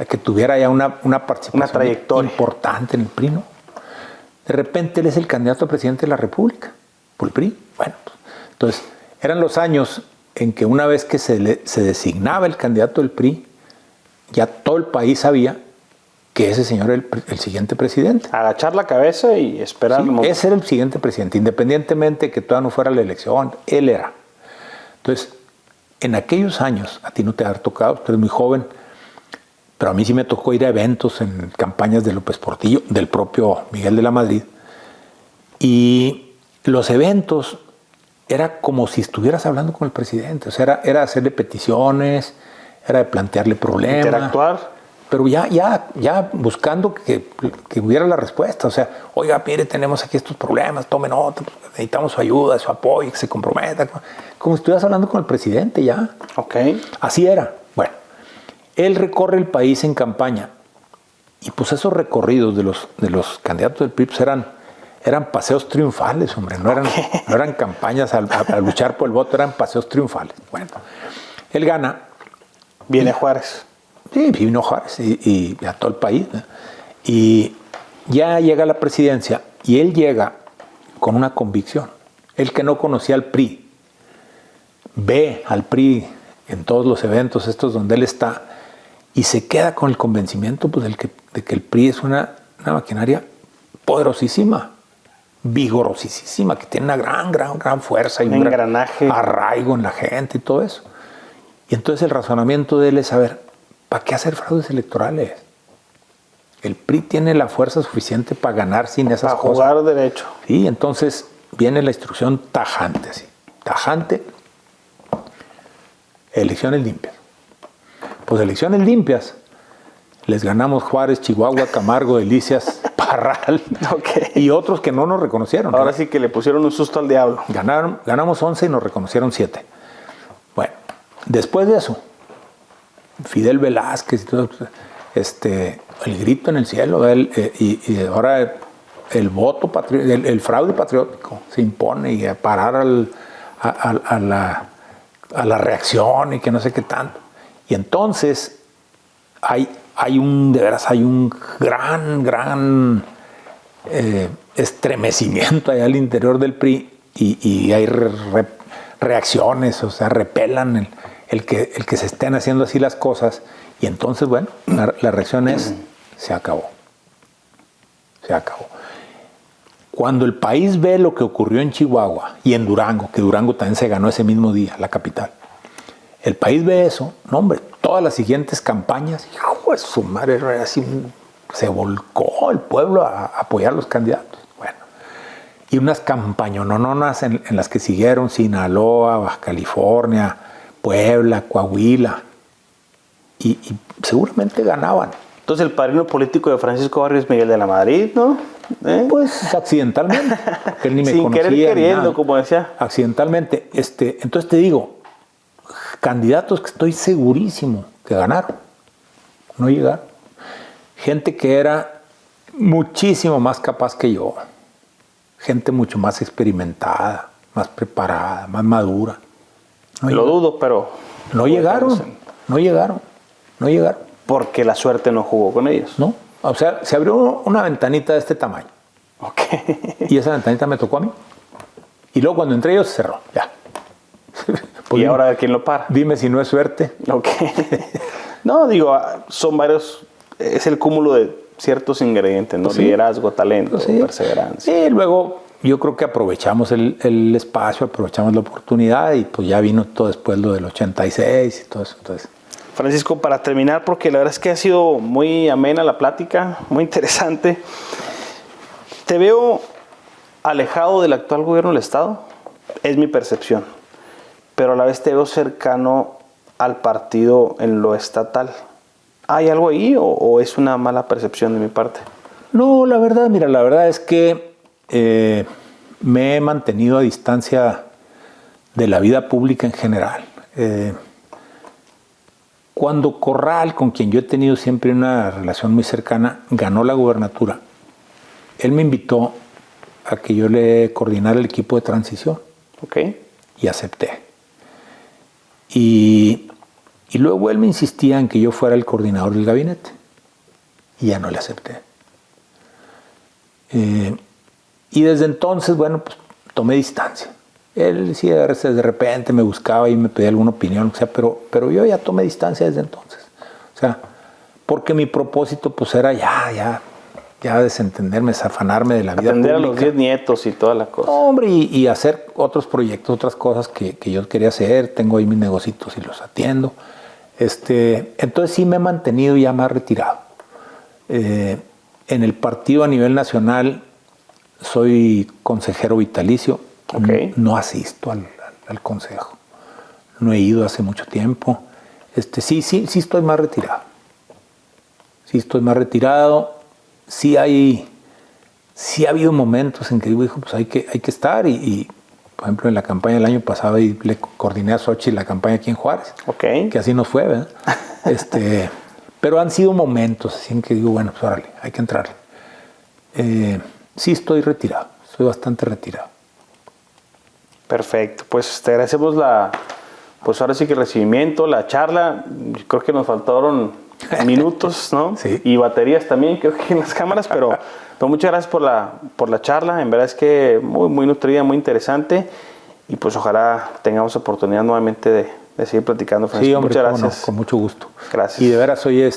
que tuviera ya una participación, una trayectoria importante en el PRI, ¿no? De repente él es el candidato a presidente de la República, por el PRI. Bueno, pues, entonces eran los años en que una vez que se designaba el candidato del PRI, ya todo el país sabía que ese señor era el siguiente presidente. Agachar la cabeza y esperar. Sí, ese era el siguiente presidente, independientemente de que todavía no fuera la elección, él era. Entonces, en aquellos años, a ti no te ha tocado, tú eres muy joven, pero a mí sí me tocó ir a eventos en campañas de López Portillo, del propio Miguel de la Madrid, y los eventos era como si estuvieras hablando con el presidente, o sea, era hacerle peticiones, era de plantearle problemas. Interactuar. Pero ya buscando que hubiera la respuesta. O sea, oiga, mire, tenemos aquí estos problemas, tome nota, necesitamos su ayuda, su apoyo, que se comprometa. Como si estuvieras hablando con el presidente ya. Ok. Así era. Bueno, él recorre el país en campaña. Y pues esos recorridos de los candidatos del PRI pues eran paseos triunfales, hombre. No eran campañas a luchar por el voto, eran paseos triunfales. Bueno, él gana. Viene Juárez. Sí, vino Juárez y a todo el país, ¿no? Y ya llega a la presidencia y él llega con una convicción. Él que no conocía al PRI, ve al PRI en todos los eventos estos donde él está y se queda con el convencimiento pues, de que el PRI es una maquinaria poderosísima, vigorosísima, que tiene una gran fuerza y un engranaje, arraigo en la gente y todo eso. Y entonces el razonamiento de él es saber, ¿para qué hacer fraudes electorales? El PRI tiene la fuerza suficiente para ganar sin esas cosas. Para jugar derecho. Sí, entonces viene la instrucción tajante, así. Tajante, elecciones limpias. Pues elecciones limpias, les ganamos Juárez, Chihuahua, Camargo, Delicias, Parral y otros que no nos reconocieron. Ahora sí que le pusieron un susto al diablo. Ganamos 11 y nos reconocieron 7. Bueno, después de eso, Fidel Velázquez y todo, el grito en el cielo, y ahora el voto patriótico, el fraude patriótico se impone y a parar a la reacción y que no sé qué tanto. Y entonces hay un gran estremecimiento allá al interior del PRI y hay reacciones, o sea, repelan el que se estén haciendo así las cosas. Y entonces, bueno, la reacción es, se acabó. Se acabó. Cuando el país ve lo que ocurrió en Chihuahua y en Durango, que Durango también se ganó ese mismo día, la capital, el país ve eso, no hombre, todas las siguientes campañas, hijo de su madre, era así, se volcó el pueblo a apoyar a los candidatos. Bueno, y unas campañononas en las que siguieron Sinaloa, Baja California, Puebla, Coahuila, y seguramente ganaban. Entonces el padrino político de Francisco Barrio es Miguel de la Madrid, ¿no? Pues accidentalmente, que él ni me sin conocía. Sin querer queriendo, nada. como decía. Accidentalmente. Entonces te digo, candidatos que estoy segurísimo que ganaron, no llegaron. Gente que era muchísimo más capaz que yo. Gente mucho más experimentada, más preparada, más madura. Lo dudo, pero... No llegaron. Porque la suerte no jugó con ellos. No. O sea, se abrió una ventanita de este tamaño. Ok. Y esa ventanita me tocó a mí. Y luego cuando entré yo se cerró. Ya. Pues y ahora a ver quién lo para. Dime si no es suerte. Ok. No, digo, son varios... Es el cúmulo de ciertos ingredientes, ¿no? Sí. Liderazgo, talento, Sí. perseverancia. Y luego yo creo que aprovechamos el espacio, aprovechamos la oportunidad y pues ya vino todo después lo del 86 y todo eso. Entonces... Francisco, para terminar, porque la verdad es que ha sido muy amena la plática, muy interesante. Te veo alejado del actual gobierno del Estado, es mi percepción, pero a la vez te veo cercano al partido en lo estatal. ¿Hay algo ahí o es una mala percepción de mi parte? No, la verdad es que me he mantenido a distancia de la vida pública en general. Cuando Corral, con quien yo he tenido siempre una relación muy cercana, ganó la gubernatura, él me invitó a que yo le coordinara el equipo de transición. Ok. Y acepté. Y luego él me insistía en que yo fuera el coordinador del gabinete. Y ya no le acepté. Y desde entonces, bueno, pues tomé distancia. Él sí, a veces de repente me buscaba y me pedía alguna opinión, o sea, pero yo ya tomé distancia desde entonces. O sea, porque mi propósito pues era ya desentenderme, desafanarme de la vida Atender pública. a los 10 nietos y toda la cosa. Hombre, y hacer otros proyectos, otras cosas que yo quería hacer. Tengo ahí mis negocios y los atiendo. Entonces sí me he mantenido ya más retirado. En el partido a nivel nacional soy consejero vitalicio. Okay. No asisto al consejo. No he ido hace mucho tiempo. Sí estoy más retirado. Sí estoy más retirado. Sí ha habido momentos en que digo, hijo, pues hay que estar. Y, por ejemplo, en la campaña del año pasado y le coordiné a Xochitl la campaña aquí en Juárez. Okay. Que así nos fue, ¿verdad? Pero han sido momentos así en que digo, bueno, pues órale, hay que entrarle. Sí estoy retirado. Estoy bastante retirado. Perfecto. Pues te agradecemos pues ahora sí que el recibimiento, la charla. Creo que nos faltaron minutos, ¿no? Sí. Y baterías también, creo que en las cámaras, pero muchas gracias por la charla. En verdad es que muy, muy nutrida, muy interesante. Y pues ojalá tengamos oportunidad nuevamente de seguir platicando, Francisco. Sí, hombre, muchas gracias. No, con mucho gusto. Gracias. Y de veras, hoy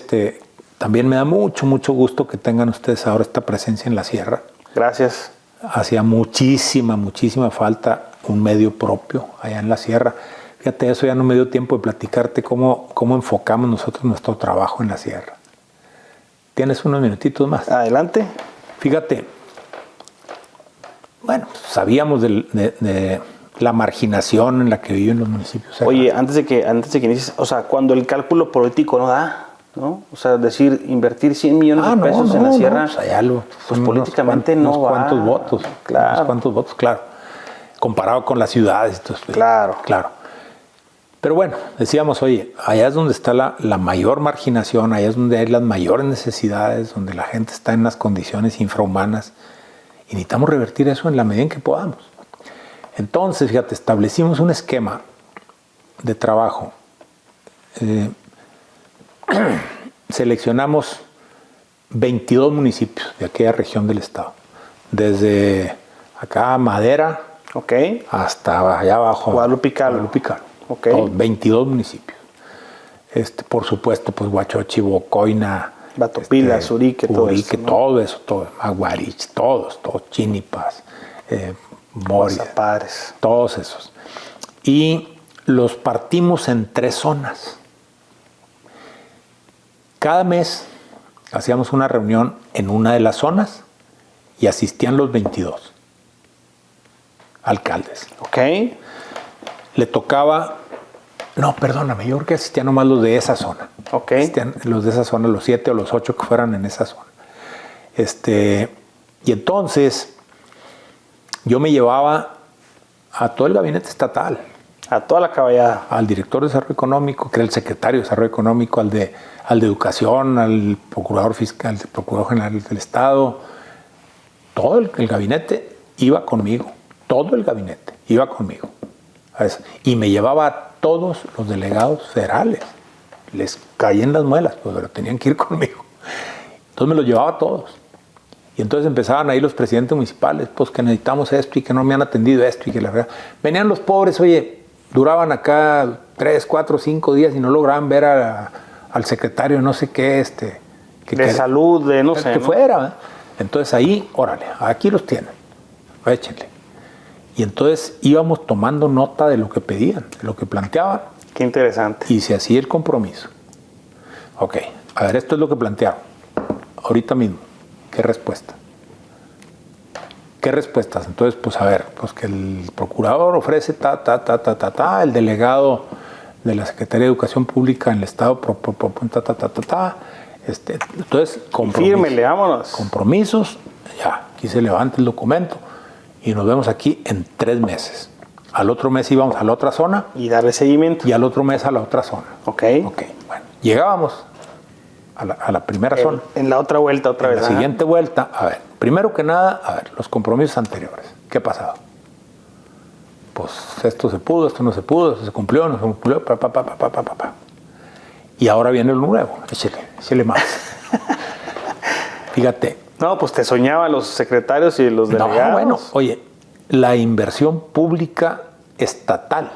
también me da mucho, mucho gusto que tengan ustedes ahora esta presencia en la sierra. Gracias. Hacía muchísima falta un medio propio allá en la sierra. Fíjate, eso ya no me dio tiempo de platicarte cómo enfocamos nosotros nuestro trabajo en la sierra. ¿Tienes unos minutitos más? Adelante. Fíjate, bueno, sabíamos de la marginación en la que viven los municipios. Oye, antes de que inicies, o sea, cuando el cálculo político no da, ¿no? O sea, decir, invertir 100 millones de pesos en la sierra, pues, pues políticamente no va. Cuántos votos, claro. Unos cuantos votos, claro. Comparado con las ciudades. Entonces, claro. Pero bueno, decíamos, oye, allá es donde está la mayor marginación, allá es donde hay las mayores necesidades, donde la gente está en unas condiciones infrahumanas y necesitamos revertir eso en la medida en que podamos. Entonces, fíjate, establecimos un esquema de trabajo. Seleccionamos 22 municipios de aquella región del estado, desde acá Madera, okay, hasta allá abajo Guadalupe Calvo. Okay. Todos, 22 municipios. Por supuesto, pues Huachochi, Bocoina, Batopila, Zurique, todo eso, todo, Aguarich, todos, Chinipas, Moria, Zapares, todos esos. Y los partimos en 3 zonas. Cada mes hacíamos una reunión en una de las zonas y asistían los 22 alcaldes. Ok. Le tocaba, no, perdóname, yo creo que asistían nomás los de esa zona. Ok. Asistían los de esa zona, los 7 o los 8 que fueran en esa zona. Y entonces yo me llevaba a todo el gabinete estatal. A toda la caballada. Al director de Desarrollo Económico, que era el secretario de Desarrollo Económico, al de Educación, al procurador fiscal, al procurador general del Estado. Todo el gabinete iba conmigo. Todo el gabinete iba conmigo. Y me llevaba a todos los delegados federales. Les caían las muelas, pues, pero tenían que ir conmigo. Entonces me los llevaba a todos. Y entonces empezaban ahí los presidentes municipales, pues que necesitamos esto y que no me han atendido esto y que la verdad. Venían los pobres, oye, duraban acá 3, 4, 5 días y no lograban ver al secretario no sé qué, de salud, de no sé. Que fuera, ¿eh? Entonces ahí, órale, aquí los tienen, échenle. Y entonces íbamos tomando nota de lo que pedían, de lo que planteaban. Qué interesante. Y se hacía el compromiso. Ok, a ver, esto es lo que plantearon. Ahorita mismo, ¿qué respuesta? ¿Qué respuestas? Entonces, pues a ver, pues que el procurador ofrece el delegado de la Secretaría de Educación Pública en el Estado, entonces, compromisos. Fírmele, vámonos. Compromisos, ya, aquí se levanta el documento y nos vemos aquí en 3 meses. Al otro mes íbamos a la otra zona. Y darle seguimiento. Y al otro mes a la otra zona. Ok. Bueno, llegábamos a la primera zona. En la otra vuelta, otra vez. En la siguiente vuelta, a ver, primero que nada, a ver, los compromisos anteriores. ¿Qué pasaba? Pues esto se pudo, esto no se pudo, esto se cumplió, no se cumplió, Y ahora viene lo nuevo, échele más. Fíjate. No, pues te soñaban los secretarios y los delegados. No, bueno, oye, la inversión pública estatal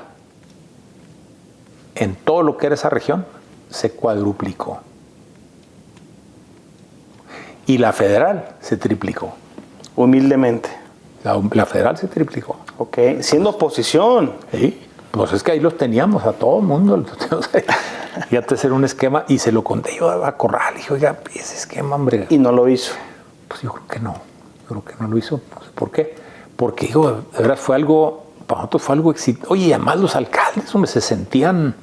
en todo lo que era esa región se cuadruplicó. Y la federal se triplicó. Humildemente. La federal se triplicó. Ok, siendo oposición. Sí, pues es que ahí los teníamos a todo el mundo. Fíjate, hacer un esquema y se lo conté yo a Corral. Dije, oiga, ese esquema, hombre. Y no lo hizo. Pues yo creo que no. Yo creo que no lo hizo. Pues, ¿por qué? Porque, digo, de verdad fue algo, para nosotros fue algo exitoso. Oye, además los alcaldes, hombre, se sentían,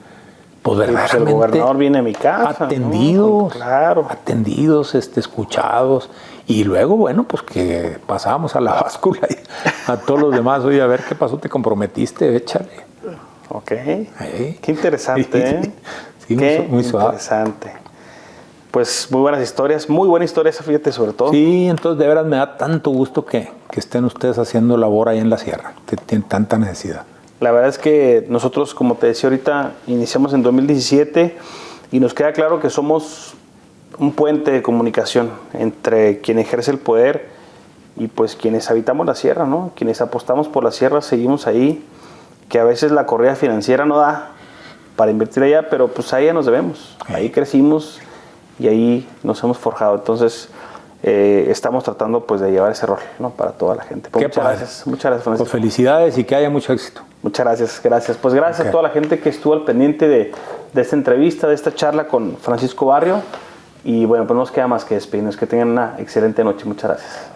pues verdaderamente. Pues el gobernador viene a mi casa. Atendidos. ¿No? Claro. Atendidos, escuchados. Y luego, bueno, pues que pasábamos a la báscula y a todos los demás. Oye, a ver qué pasó, te comprometiste, échale. Ok. Qué interesante, ¿eh? Sí, qué muy suave. interesante. Pues muy buenas historias, muy buena historia, fíjate, sobre todo. Sí, entonces de veras me da tanto gusto que estén ustedes haciendo labor ahí en la sierra, que tienen tanta necesidad. La verdad es que nosotros, como te decía ahorita, iniciamos en 2017 y nos queda claro que somos un puente de comunicación entre quien ejerce el poder y pues quienes habitamos la sierra, ¿no? Quienes apostamos por la sierra seguimos ahí, que a veces la corrida financiera no da para invertir allá, pero pues ahí ya nos debemos, ahí crecimos y ahí nos hemos forjado. Entonces estamos tratando pues de llevar ese rol, ¿no? Para toda la gente. Pues, muchas gracias, Francisco. Pues felicidades y que haya mucho éxito. Muchas gracias. Pues gracias a toda la gente que estuvo al pendiente de esta entrevista, de esta charla con Francisco Barrio. Y bueno, pues no nos queda más que despedirnos. Que tengan una excelente noche. Muchas gracias.